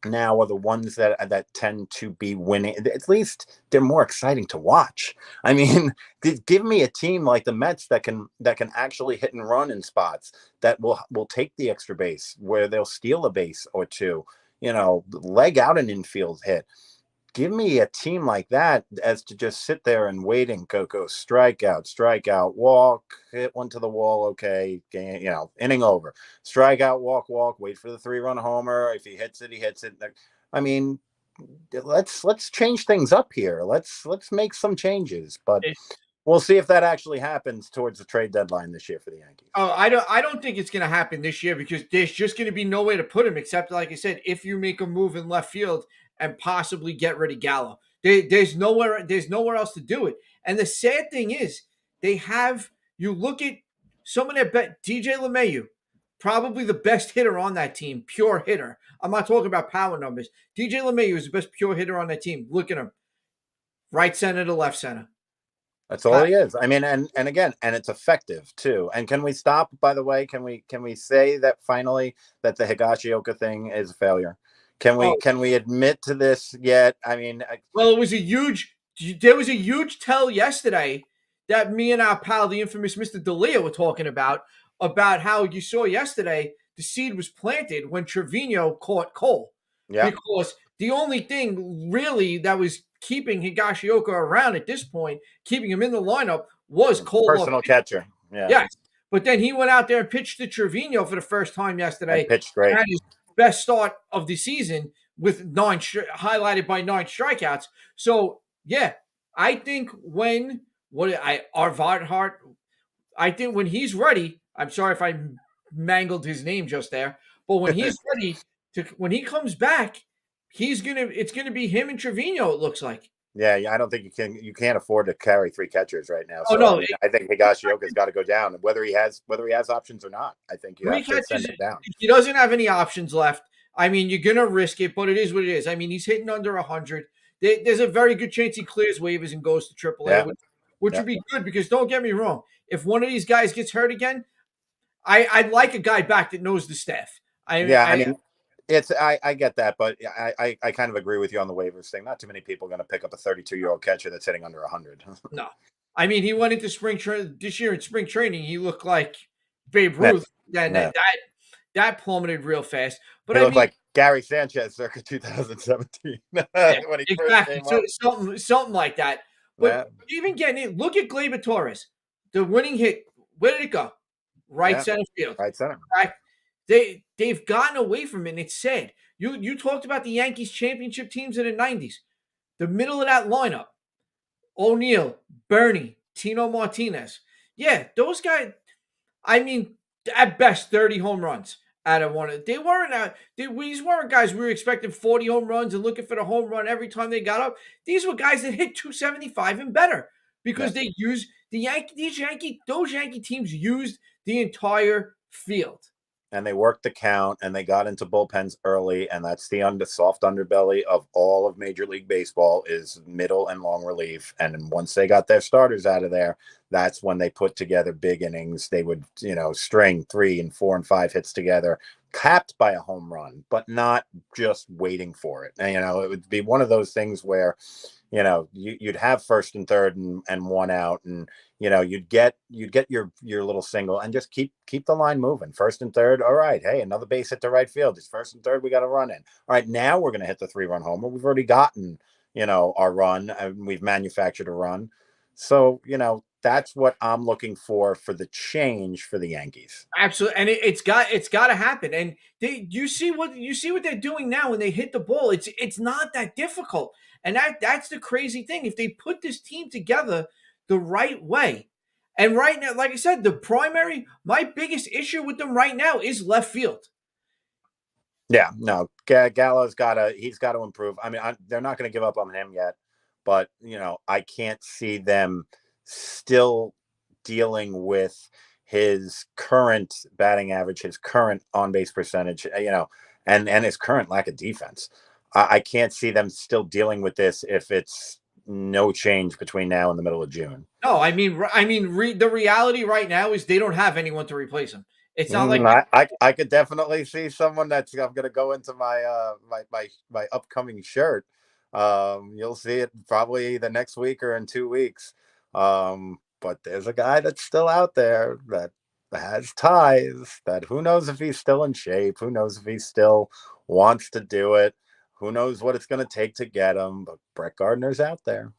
now are the ones that tend to be winning. At least they're more exciting to watch. I mean, give me a team like the Mets that can actually hit and run in spots that will take the extra base, where they'll steal a base or two, leg out an infield hit. give me a team like that as to just sit there and wait and go strike out, walk, hit one to the wall. Okay, inning over. Strike out, walk, wait for the 3-run homer. If he hits it, he hits it. I mean, let's change things up here. Let's make some changes, but we'll see if that actually happens towards the trade deadline this year for the Yankees. Oh, I don't think it's going to happen this year because there's just going to be no way to put him except, like I said, if you make a move in left field and possibly get rid of Gallo. There's nowhere else to do it. And the sad thing is, you look at some of their DJ LeMahieu, probably the best hitter on that team, pure hitter. I'm not talking about power numbers. DJ LeMahieu is the best pure hitter on that team. Look at him, right center to left center. That's all he is. I mean, and again, and it's effective too. And can we stop? By the way, can we say that finally that the Higashioka thing is a failure? Can we admit to this yet? I mean, well, there was a huge tell yesterday that me and our pal, the infamous Mr. D'Elia, were talking about how you saw yesterday the seed was planted when Trevino caught Cole. Yeah. Because the only thing really that was keeping Higashioka around at this point, keeping him in the lineup, was Cole. Personal catcher. Yeah. Yes. But then he went out there and pitched to Trevino for the first time yesterday. And pitched great. Had his best start of the season with highlighted by 9 strikeouts. So, yeah, I think when he's ready, I'm sorry if I mangled his name just there, but when he's ready when he comes back, it's gonna be him and Trevino, it looks like. Yeah, I don't think you can't afford to carry 3 catchers right now. So no, I think Higashioka's got to go down, whether he has options or not. I think you have to send him down. He doesn't have any options left. I mean, you're gonna risk it, but it is what it is. I mean, he's hitting under 100. There's a very good chance he clears waivers and goes to AAA, which would be good because don't get me wrong, if one of these guys gets hurt again, I'd like a guy back that knows the staff. I mean. I get that, but I kind of agree with you on the waivers thing. Not too many people are going to pick up a 32-year-old catcher that's hitting under 100. No. I mean, he went into this year in spring training. He looked like Babe Ruth. That plummeted real fast. But he looked like Gary Sanchez circa 2017 when he first came up. Something like that. But even getting it, look at Gleyber Torres. The winning hit, where did it go? Right center field. Right center. They've gotten away from it, and it's sad. You talked about the Yankees championship teams in the 90s. The middle of that lineup, O'Neill, Bernie, Tino Martinez. Yeah, those guys, I mean, at best, 30 home runs out of one. They weren't these weren't guys we were expecting 40 home runs and looking for the home run every time they got up. These were guys that hit 275 and better because they used those Yankee teams used the entire field. And they worked the count, and they got into bullpens early, and that's the soft underbelly of all of Major League Baseball is middle and long relief. And then once they got their starters out of there, that's when they put together big innings. They would, string 3 and 4 and 5 hits together, capped by a home run, but not just waiting for it. And, it would be one of those things where, you'd have first and third and one out, and you'd get your little single and just keep the line moving. First and third, all right, hey, another base hit to right field. It's first and third, we got to run in. All right, now we're going to hit the 3-run homer. We've already gotten our run, and we've manufactured a run. So that's what I'm looking for the change for the Yankees. Absolutely, and it's got to happen. And you see what they're doing now when they hit the ball. It's not that difficult, and that's the crazy thing. If they put this team together the right way, and right now, like I said, my biggest issue with them right now is left field. Yeah, no, Gallo's got to improve. I mean, they're not going to give up on him yet, but I can't see them still dealing with his current batting average, his current on-base percentage, and his current lack of defense. I can't see them still dealing with this if it's no change between now and the middle of June. No, I mean, the reality right now is they don't have anyone to replace him. It's not like I could definitely see someone I'm going to go into my my upcoming shirt. You'll see it probably the next week or in 2 weeks. But there's a guy that's still out there that has ties, that who knows if he's still in shape, who knows if he still wants to do it. Who knows what it's going to take to get him? But Brett Gardner's out there.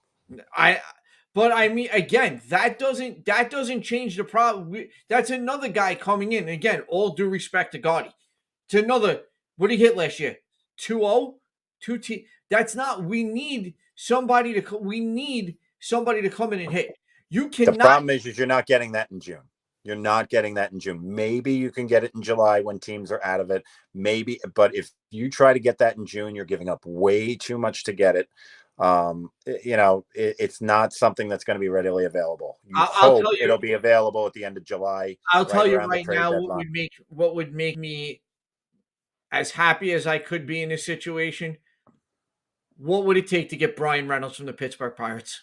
But I mean, again, that doesn't change the problem. That's another guy coming in. Again, all due respect to Gotti. It's another. What did he hit last year? 2-0? 2T. That's not. We need somebody to. We need somebody to come in and hit. You The cannot. problem is you're not getting that in June. You're not getting that in June. Maybe you can get it in July when teams are out of it. Maybe, but if you try to get that in June, you're giving up way too much to get it. It's not something that's going to be readily available. You I'll hope tell you. it'll be available at the end of July. I'll tell you around the right trade now deadline. what would make me as happy as I could be in this situation. What would it take to get Brian Reynolds from the Pittsburgh Pirates?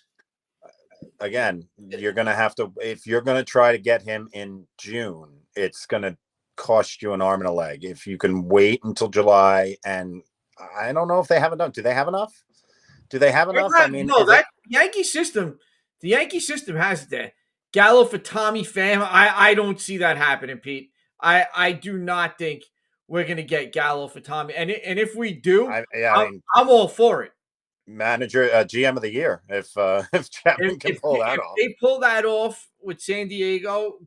Again, you're going to have to, if you're going to try to get him in June, it's going to cost you an arm and a leg. If you can wait until July, and I don't know if they have enough. Do they have enough? I mean, No, is it? that Yankee system, the Yankee system has that. Gallo for Tommy Pham. I don't see that happening, Pete. I do not think we're gonna get Gallo for Tommy. And if we do, I'm all for it. Manager, GM of the year, if Chapman can pull that off. If they pull that off with San Diego,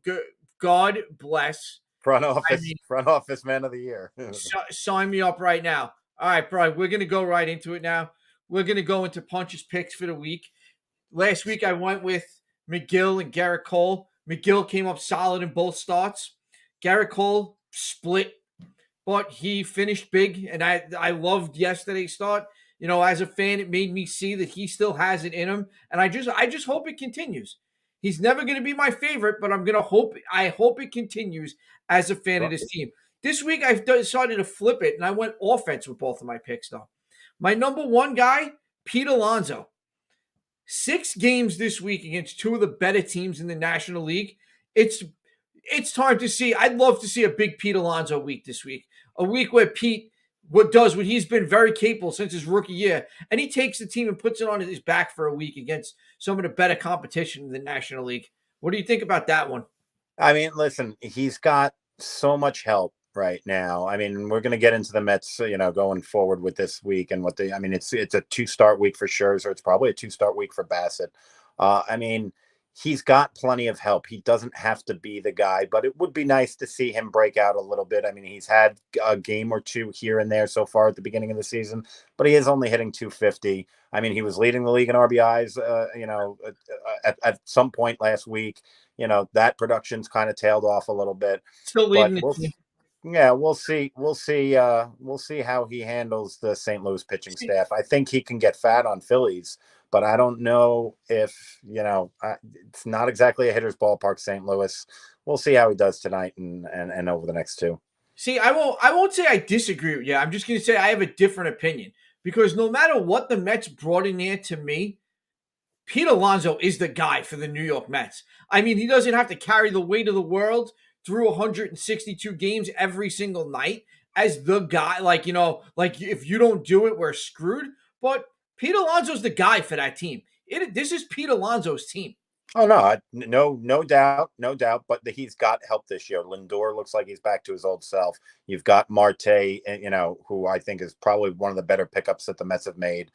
God bless. Front office man of the year. Sign me up right now. All right, Brian, we're gonna go right into it now. We're gonna go into Punch's picks for the week. Last week I went with Mcgill and Garrett Cole. Mcgill came up solid in both starts. Garrett Cole split, but he finished big, and I loved yesterday's start. You know, as a fan, it made me see that he still has it in him, and I just hope it continues. He's never going to be my favorite, but I hope it continues as a fan of this team. This week I've decided to flip it, and I went offense with both of my picks, though. My number one guy, Pete Alonso. 6 games this week against 2 of the better teams in the National League. It's time to see. I'd love to see a big Pete Alonso week this week. A week where Pete what he's been very capable since his rookie year, and he takes the team and puts it on his back for a week against some of the better competition in the National League. What do you think about that one? I mean, listen, he's got so much help right now. I mean, we're going to get into the Mets, going forward with this week and it's a 2-start week for Scherzer. It's probably a 2-start week for Bassett. I mean, he's got plenty of help. He doesn't have to be the guy, but it would be nice to see him break out a little bit. I mean, he's had a game or two here and there so far at the beginning of the season, but he is only hitting 250. I mean, he was leading the league in RBIs, at some point last week. That production's kind of tailed off a little bit. Still leading the team. Yeah, we'll see. We'll see how he handles the St. Louis pitching staff. I think he can get fat on Phillies, but I don't know if it's not exactly a hitter's ballpark, St. Louis. We'll see how he does tonight and over the next 2. See, I won't say I disagree with you. I'm just going to say I have a different opinion because no matter what the Mets brought in there, to me, Pete Alonso is the guy for the New York Mets. I mean, he doesn't have to carry the weight of the world through 162 games every single night as the guy. Like if you don't do it, we're screwed. But Pete Alonso's the guy for that team. This is Pete Alonso's team. Oh no doubt. But he's got help this year. Lindor looks like he's back to his old self. You've got Marte, who I think is probably one of the better pickups that the Mets have made.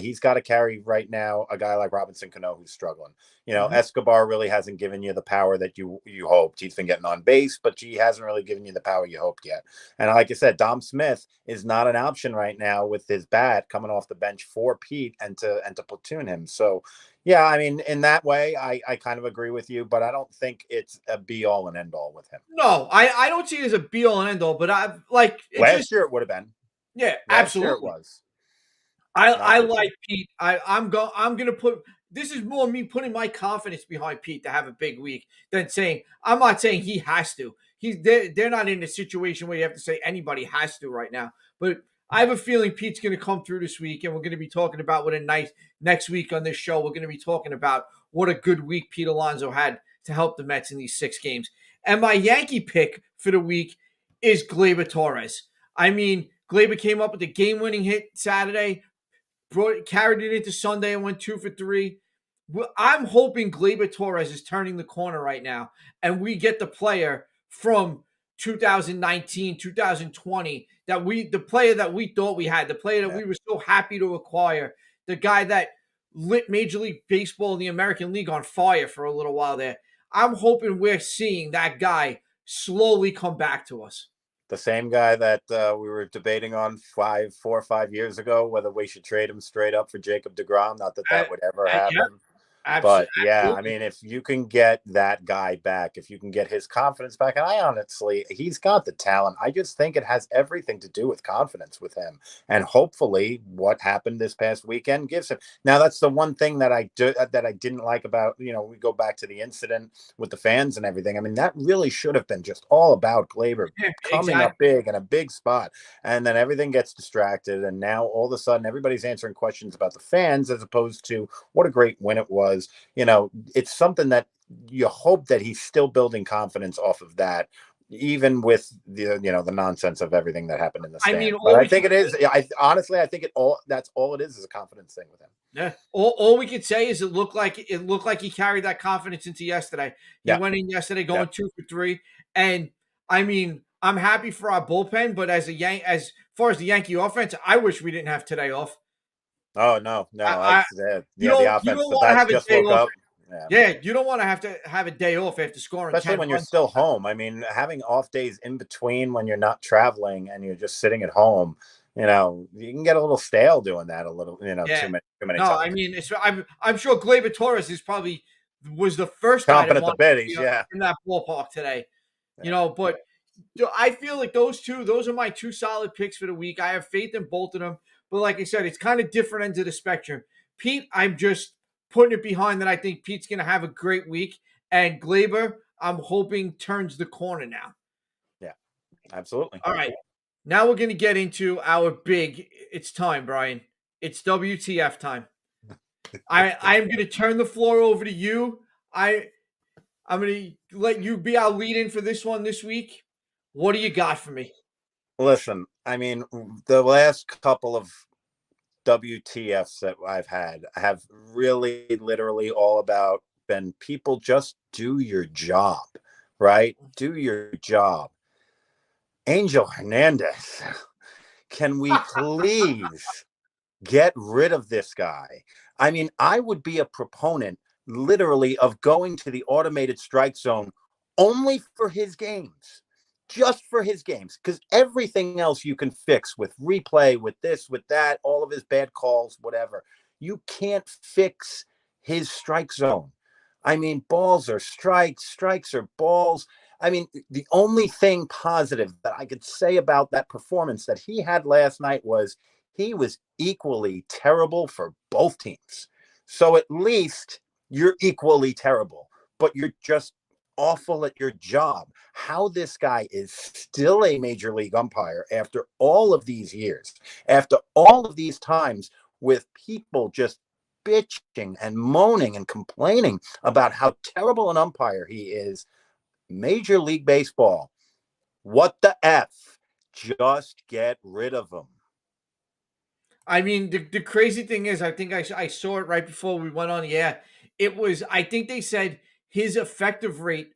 He's got to carry right now a guy like Robinson Cano who's struggling. Escobar really hasn't given you the power that you hoped. He's been getting on base, but he hasn't really given you the power you hoped yet. And like I said, Dom Smith is not an option right now with his bat coming off the bench for Pete and to platoon him. So, yeah, I mean, in that way, I kind of agree with you, but I don't think it's a be-all and end-all with him. No, I don't see it as a be-all and end-all, but last year it would have been. Yeah, last absolutely. Year it was. I like Pete. I'm going to put – this is more me putting my confidence behind Pete to have a big week than saying – I'm not saying he has to. They're not in a situation where you have to say anybody has to right now. But I have a feeling Pete's going to come through this week, and we're going to be talking about what a nice next week on this show. We're going to be talking about what a good week Pete Alonso had to help the Mets in these 6 games. And my Yankee pick for the week is Gleyber Torres. I mean, Gleyber came up with a game-winning hit Saturday, carried it into Sunday and went 2 for 3. I'm hoping Gleyber Torres is turning the corner right now, and we get the player from 2019, 2020, the player that we thought we had, the player that we were so happy to acquire, the guy that lit Major League Baseball and the American League on fire for a little while there. I'm hoping we're seeing that guy slowly come back to us. The same guy that we were debating on 4 or 5 years ago, whether we should trade him straight up for Jacob deGrom. Not that that would ever happen. But yeah, I mean, if you can get that guy back, if you can get his confidence back, and I honestly, he's got the talent. I just think it has everything to do with confidence with him. And hopefully what happened this past weekend gives him. Now, that's the one thing that I didn't like about, we go back to the incident with the fans and everything. I mean, that really should have been just all about Gleyber coming up big in a big spot. And then everything gets distracted. And now all of a sudden everybody's answering questions about the fans as opposed to what a great win it was. It's something that you hope that he's still building confidence off of that, even with the nonsense of everything that happened in the stand. But I think it is. Honestly, I think that's all it is a confidence thing with him. Yeah. All we could say is it looked like he carried that confidence into yesterday. He went in yesterday going 2 for 3, and I mean, I'm happy for our bullpen, but as far as the Yankee offense, I wish we didn't have today off. Oh no! The offense. The bats just woke up. Yeah, you don't want to have a day off after scoring. Especially when you're still home. I mean, having off days in between when you're not traveling and you're just sitting at home, you can get a little stale doing that. A little, too many. No, times. I mean, I'm sure Gleyber Torres was the first guy that wanted to be in that ballpark today. But I feel like those are my two solid picks for the week. I have faith in both of them. But like I said, it's kind of different ends of the spectrum. Pete, I'm just putting it behind that I think Pete's going to have a great week. And Gleyber, I'm hoping turns the corner now. Yeah, absolutely. All right. Now we're going to get into it's time, Brian. It's WTF time. I am going to turn the floor over to you. I'm going to let you be our lead-in for this one this week. What do you got for me? Listen, I mean, the last couple of WTFs that I've had have really literally all about been people just do your job, right? Do your job. Angel Hernandez, can we please get rid of this guy? I mean, I would be a proponent literally of going to the automated strike zone only for his games. Just for his games, because everything else you can fix with replay, with this, with that, all of his bad calls, whatever. You can't fix his strike zone. I mean, balls are strikes, strikes are balls. I mean, the only thing positive that I could say about that performance that he had last night was he was equally terrible for both teams. So at least you're equally terrible, but you're just awful at your job. How this guy is still a major league umpire after all of these years, after all of these times with people just bitching and moaning and complaining about how terrible an umpire he is. Major League Baseball, what the F? Just get rid of him. I mean, the crazy thing is, I think I saw it right before we went on the air. I think they said his effective rate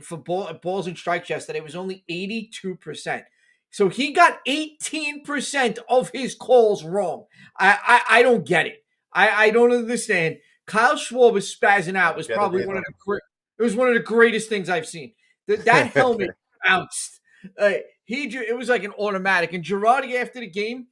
for balls and strikes yesterday was only 82%. So he got 18% of his calls wrong. I don't get it. I don't understand. Kyle Schwarber was spazzing out. Was probably one of the greatest things I've seen. That helmet bounced. It was like an automatic. And Girardi after the game,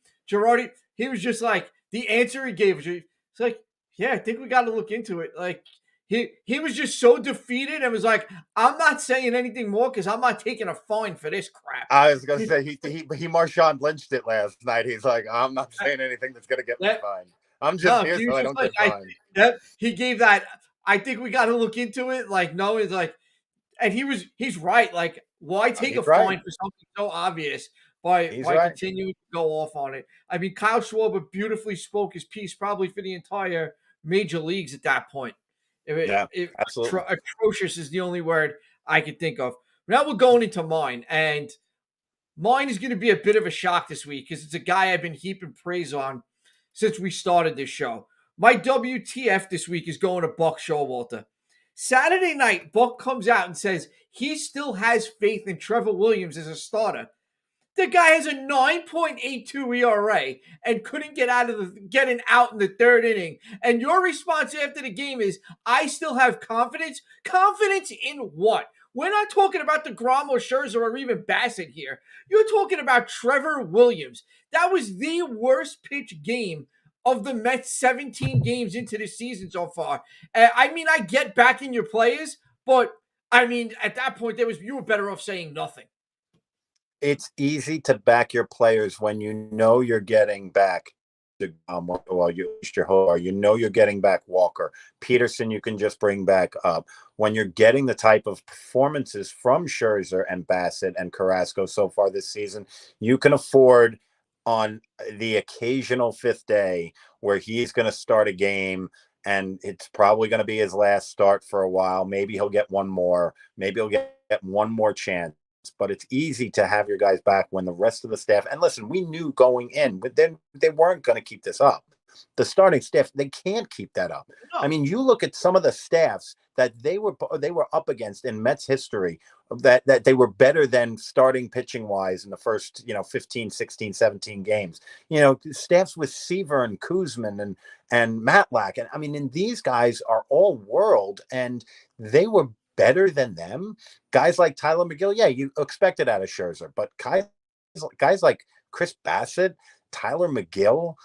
he was just like, the answer he gave, it's like, yeah, I think we got to look into it. Like, he was just so defeated and was like, I'm not saying anything more because I'm not taking a fine for this crap. I was going to say, he Marshawn Lynched it last night. He's like, I'm not saying anything that's going to get me fined. I'm just here so I don't get fined. He gave that, I think we got to look into it. Like, no, it's like, and he's right. Like, why take a fine for something so obvious by continuing to go off on it? I mean, Kyle Schwarber beautifully spoke his piece probably for the entire major leagues at that point. Absolutely. Atrocious is the only word I could think of. Now we're going into mine, and mine is going to be a bit of a shock this week because it's a guy I've been heaping praise on since we started this show. My WTF this week is going to Buck Showalter. Saturday night, Buck comes out and says he still has faith in Trevor Williams as a starter. The guy has a 9.82 ERA and couldn't get an out in the third inning. And your response after the game is, "I still have confidence." Confidence in what? We're not talking about the Grom or Scherzer or even Bassett here. You're talking about Trevor Williams. That was the worst pitch game of the Mets 17 games into the season so far. I mean, I get backing your players, but I mean, at that point, you were better off saying nothing. It's easy to back your players when you know you're getting back well, you know you're getting back Walker. Peterson, you can just bring back up. When you're getting the type of performances from Scherzer and Bassett and Carrasco so far this season, you can afford on the occasional fifth day where he's going to start a game and it's probably going to be his last start for a while. Maybe he'll get one more. Maybe he'll get one more chance. But it's easy to have your guys back when the rest of the staff, and listen, we knew going in, but then they weren't going to keep this up. The starting staff, they can't keep that up. No. I mean, you look at some of the staffs that they were up against in Mets history that they were better than starting pitching wise in the first 15, 16, 17 games. Staffs with Seaver and Kuzman and Matlack, and I mean, and these guys are all world, and they were better than them. Guys like Tyler Mcgill, yeah, you expect it out of Scherzer, but guys like Chris Bassett, Tyler Mcgill,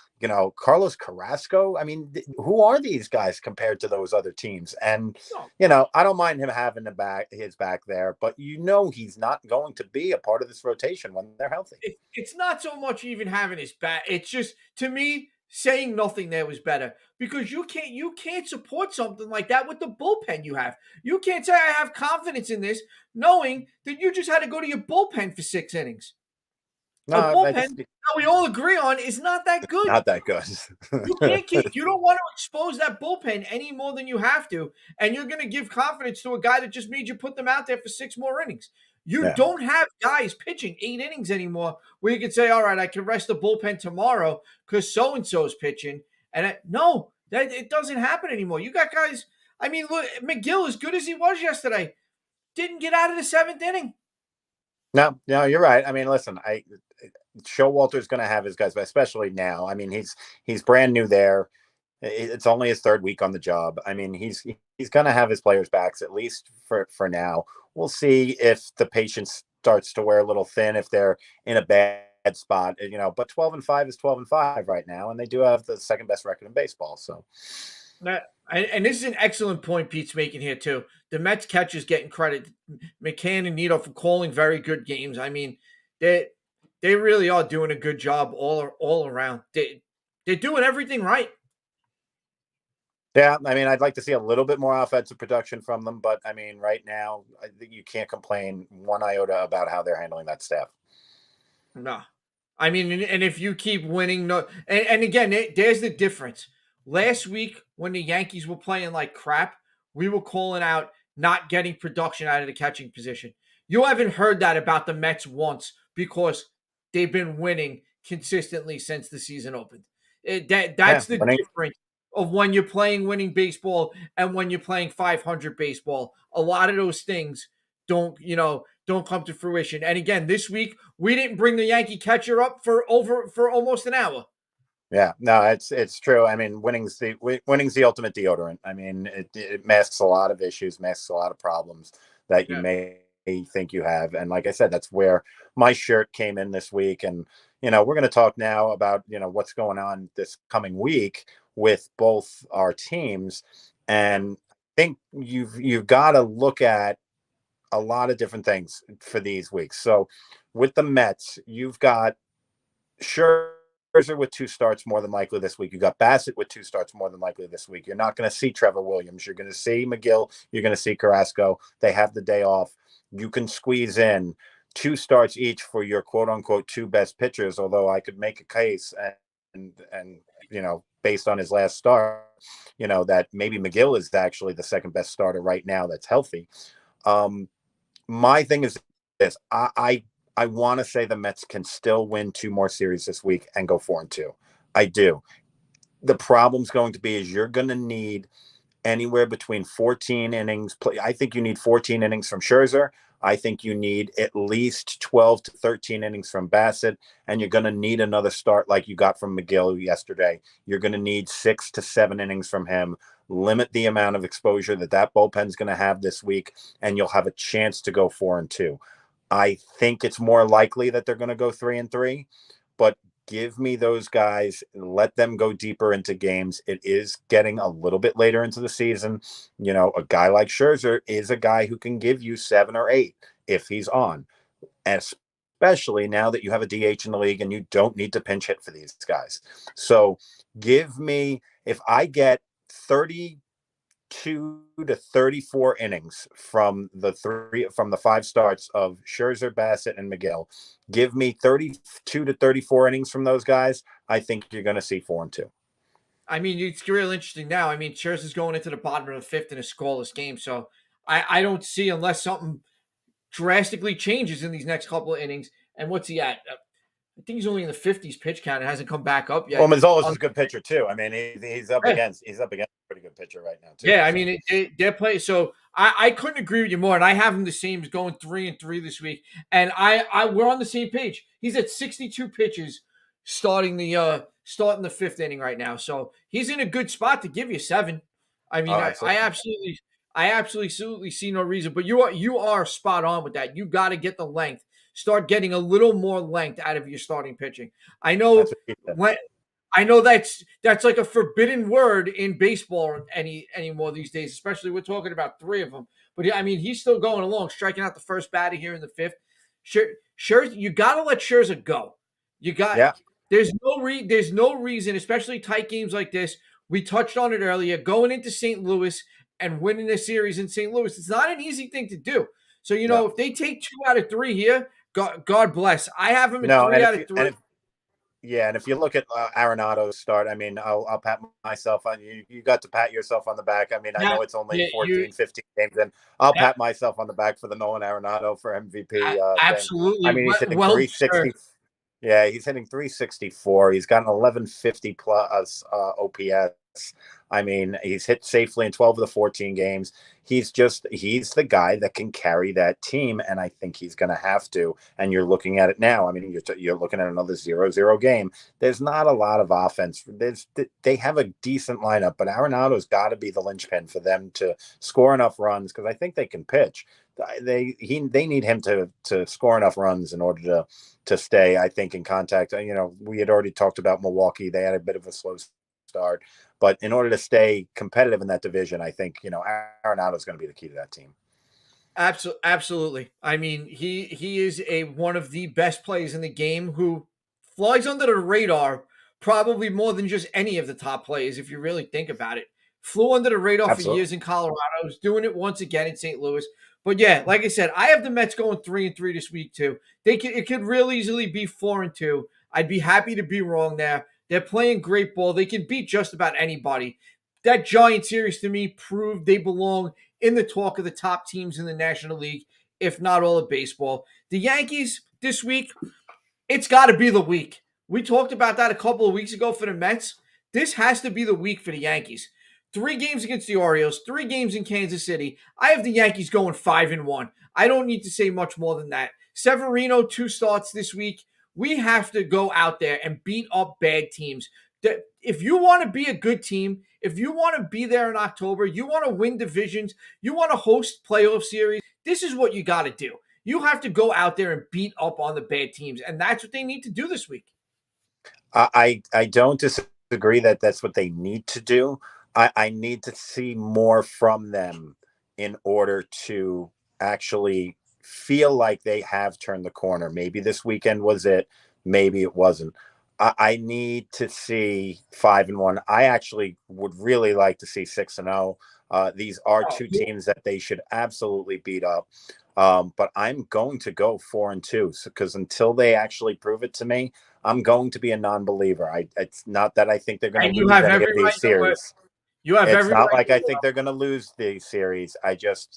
Carlos Carrasco. I mean, who are these guys compared to those other teams? And I don't mind him having his back there, but he's not going to be a part of this rotation when they're healthy. It's not so much even having his back. It's just, to me, saying nothing there was better, because you can't support something like that with the bullpen you have. You can't say I have confidence in this, knowing that you just had to go to your bullpen for 6 innings. No, a bullpen that we all agree on is not that good. Not that good. You don't want to expose that bullpen any more than you have to, and you're going to give confidence to a guy that just made you put them out there for 6 more innings. You don't have guys pitching 8 innings anymore where you can say, all right, I can rest the bullpen tomorrow because so-and-so's pitching. And it doesn't happen anymore. You got guys, I mean, look, Mcgill, as good as he was yesterday, didn't get out of the 7th inning. No, you're right. I mean, listen, Showalter's going to have his guys, but especially now. I mean, he's brand new there. It's only his 3rd week on the job. I mean, he's going to have his players' backs, at least for now. We'll see if the patience starts to wear a little thin, if they're in a bad spot, but 12-5 is 12-5 right now. And they do have the 2nd best record in baseball. So. And this is an excellent point Pete's making here too. The Mets catchers getting credit, McCann and Nito, for calling very good games. I mean, they really are doing a good job all around. They're doing everything right. Yeah, I mean, I'd like to see a little bit more offensive production from them, but I mean, right now, I think you can't complain one iota about how they're handling that staff. No, I mean, and if you keep winning, and again, there's the difference. Last week, when the Yankees were playing like crap, we were calling out not getting production out of the catching position. You haven't heard that about the Mets once, because they've been winning consistently since the season opened. That's the difference of when you're playing winning baseball and when you're playing 500 baseball. A lot of those things don't come to fruition. And again, this week we didn't bring the Yankee catcher up for almost an hour. Yeah, no, it's true. I mean, winning's the ultimate deodorant. I mean, it masks a lot of issues, masks a lot of problems that you may think you have. And like I said, that's where my shirt came in this week. And we're going to talk now about what's going on this coming week with both our teams. And I think you've got to look at a lot of different things for these weeks. So with the Mets, you've got Scherzer with 2 starts more than likely this week. You got Bassett with 2 starts more than likely this week. You're not going to see Trevor Williams. You're going to see Mcgill. You're going to see Carrasco. They have the day off. You can squeeze in 2 starts each for your quote unquote 2 best pitchers. Although I could make a case and based on his last start, that maybe Mcgill is actually the 2nd best starter right now that's healthy. My thing is this: I want to say the Mets can still win 2 more series this week and go 4-2. I do. The problem's going to be is you're going to need anywhere between 14 innings. I think you need 14 innings from Scherzer. I think you need at least 12 to 13 innings from Bassett, and you're going to need another start like you got from Mcgill yesterday. You're going to need 6 to 7 innings from him. Limit the amount of exposure that bullpen's going to have this week, and you'll have a chance to go 4-2. I think it's more likely that they're going to go 3-3, but give me those guys, let them go deeper into games. It is getting a little bit later into the season. You know, a guy like Scherzer is a guy who can give you 7 or 8 if he's on, and especially now that you have a DH in the league and you don't need to pinch hit for these guys. So give me, if I get 32 to 34 innings from the 5 starts of Scherzer, Bassett, and Mcgill. Give me 32 to 34 innings from those guys. I think you're going to see 4-2. I mean, it's real interesting now. I mean, Scherzer's going into the bottom of the 5th in a scoreless game, so I don't see, unless something drastically changes in these next couple of innings. And what's he at? I think he's only in the 50s pitch count. It hasn't come back up yet. Well, Mazzola is a good pitcher too. I mean, he's up against a pretty good pitcher right now too. Yeah, I mean, they're playing. So I couldn't agree with you more. And I have him the same as going 3-3 this week. And we're on the same page. He's at 62 pitches starting the 5th inning right now. So he's in a good spot to give you 7. I mean, I absolutely see no reason. But you are spot on with that. You got to get the length. Start getting a little more length out of your starting pitching. I know that's like a forbidden word in baseball anymore these days, especially we're talking about 3 of them. But I mean, he's still going along, striking out the first batter here in the 5th. Scherzer, you got to let Scherzer go. You got There's no reason, especially tight games like this. We touched on it earlier. Going into St. Louis and winning a series in St. Louis, it's not an easy thing to do. So if they take 2 out of 3 here, God bless. I have him in 3 out of 3. And if you look at Arenado's start, I mean, I'll pat myself on you. You got to pat yourself on the back. I mean, I know it's only 15 games in. I'll pat myself on the back for the Nolan Arenado for MVP. Absolutely. I mean, he's hitting 360. Yeah, he's hitting 364. He's got an 1150 plus OPS. I mean, he's hit safely in 12 of the 14 games. He's the guy that can carry that team, and I think he's going to have to. And you're looking at it now. I mean, you're looking at another 0-0 game. There's not a lot of offense. They have a decent lineup, but Arenado's got to be the linchpin for them to score enough runs, because I think they can pitch. They need him to score enough runs in order to stay, I think, in contact. We had already talked about Milwaukee. They had a bit of a slow start, but in order to stay competitive in that division, I think Arenado is going to be the key to that team. Absolutely. I mean, he is one of the best players in the game who flies under the radar probably more than just any of the top players, if you really think about it. Flew under the radar for years in Colorado. Is doing it once again in St. Louis. But yeah, like I said, I have the Mets going 3-3 this week too. It could real easily be 4-2. I'd be happy to be wrong there. They're playing great ball. They can beat just about anybody. That Giant series to me proved they belong in the talk of the top teams in the National League, if not all of baseball. The Yankees this week, it's got to be the week. We talked about that a couple of weeks ago for the Mets. This has to be the week for the Yankees. 3 games against the Orioles, 3 games in Kansas City. I have the Yankees going 5-1. I don't need to say much more than that. Severino, 2 starts this week. We have to go out there and beat up bad teams. If you want to be a good team, if you want to be there in October, you want to win divisions, you want to host playoff series, this is what you got to do. You have to go out there and beat up on the bad teams, and that's what they need to do this week. I don't disagree that that's what they need to do. I need to see more from them in order to actually feel like they have turned the corner. Maybe this weekend was it. Maybe it wasn't. I need to see 5-1. I actually would really like to see 6-0. These are 2 teams that they should absolutely beat up. But I'm going to go 4-2 because until they actually prove it to me, I'm going to be a non-believer. It's not that I think they're going to lose any of these series. It's not like I think they're going to lose the series.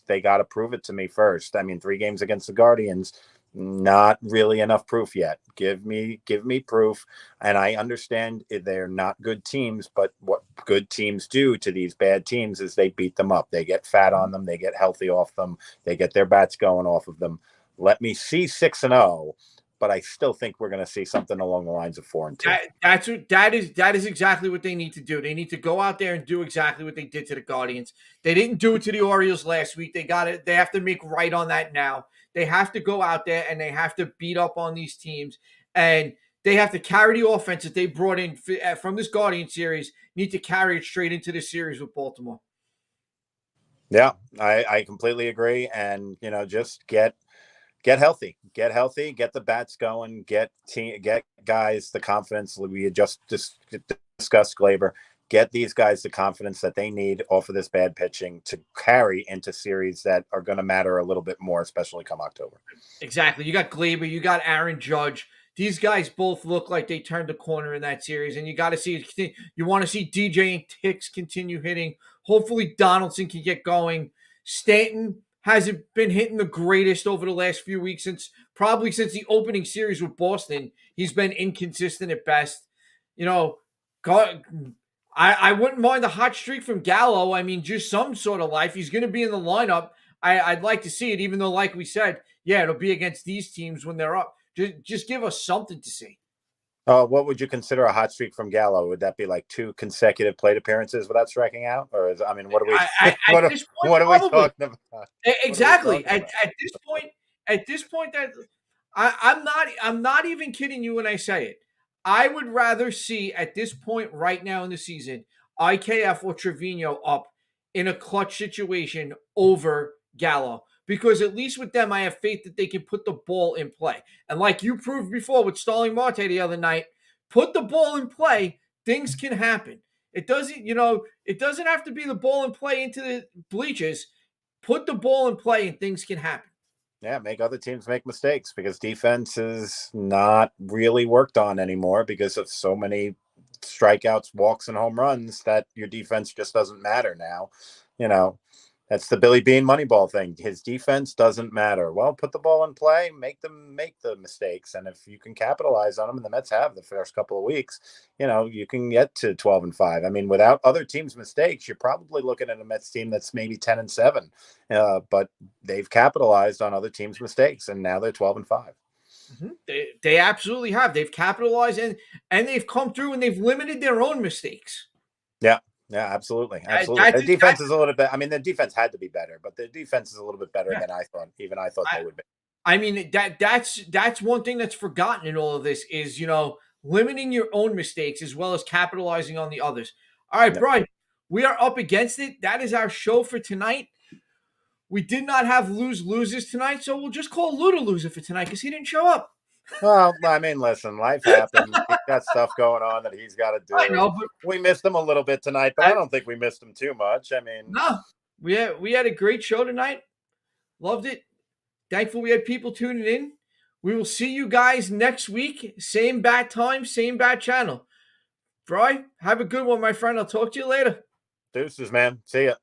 They got to prove it to me first. I mean, 3 games against the Guardians, not really enough proof yet. Give me proof. And I understand they're not good teams, but what good teams do to these bad teams is they beat them up. They get fat on them. They get healthy off them. They get their bats going off of them. Let me see 6-0, but I still think we're going to see something along the lines of 4-2. That is exactly what they need to do. They need to go out there and do exactly what they did to the Guardians. They didn't do it to the Orioles last week. They got it. They have to make right on that now. They have to go out there and they have to beat up on these teams, and they have to carry the offense that they brought in from this Guardian series. Need to carry it straight into this series with Baltimore. Yeah, I completely agree. And just get healthy, get the bats going, get guys the confidence. We had just discussed Glaber. Get these guys the confidence that they need off of this bad pitching to carry into series that are going to matter a little bit more, especially come October. Exactly. You got Glaber, you got Aaron Judge. These guys both look like they turned the corner in that series, and you got to see it. You want to see DJ and Hicks continue hitting. Hopefully Donaldson can get going. Stanton hasn't been hitting the greatest over the last few weeks, since the opening series with Boston. He's been inconsistent at best. I wouldn't mind a hot streak from Gallo. I mean, just some sort of life. He's going to be in the lineup. I'd like to see it, even though, like we said, yeah, it'll be against these teams when they're up. Just give us something to see. What would you consider a hot streak from Gallo? Would that be like 2 consecutive plate apperances without striking out, or what are we? What are we talking about? Exactly. At this point, that I'm not even kidding you when I say it. I would rather see at this point right now in the season IKF or Trevino up in a clutch situation over Gallo, because at least with them I have faith that they can put the ball in play. And like you proved before with Starling Marte the other night, put the ball in play, things can happen. It doesn't have to be the ball in play into the bleachers. Put the ball in play and things can happen. Yeah, make other teams make mistakes, because defense is not really worked on anymore because of so many strikeouts, walks, and home runs that your defense just doesn't matter now. That's the Billy Beane Moneyball thing. His defense doesn't matter. Well, put the ball in play, make them make the mistakes, and if you can capitalize on them, and the Mets have the first couple of weeks, you can get to 12-5. I mean, without other teams' mistakes, you're probably looking at a Mets team that's maybe 10-7, but they've capitalized on other teams' mistakes, and now they're 12-5. Mm-hmm. They absolutely have. They've capitalized and they've come through and they've limited their own mistakes. Yeah. Yeah, absolutely. The defense is a little bit. I mean, the defense had to be better, but the defense is a little bit better than I thought. Even I thought they would be. I mean, that's one thing that's forgotten in all of this is limiting your own mistakes as well as capitalizing on the others. All right, Brian, we are up against it. That is our show for tonight. We did not have losers tonight, so we'll just call Lou a loser for tonight because he didn't show up. Well, I mean, listen, life happens. He's got stuff going on that he's got to do. I know, but we missed him a little bit tonight, but I don't think we missed him too much. I mean, no, we had a great show tonight. Loved it. Thankful we had people tuning in. We will see you guys next week. Same bat time, same bat channel. Bri, have a good one, my friend. I'll talk to you later. Deuces, man. See ya.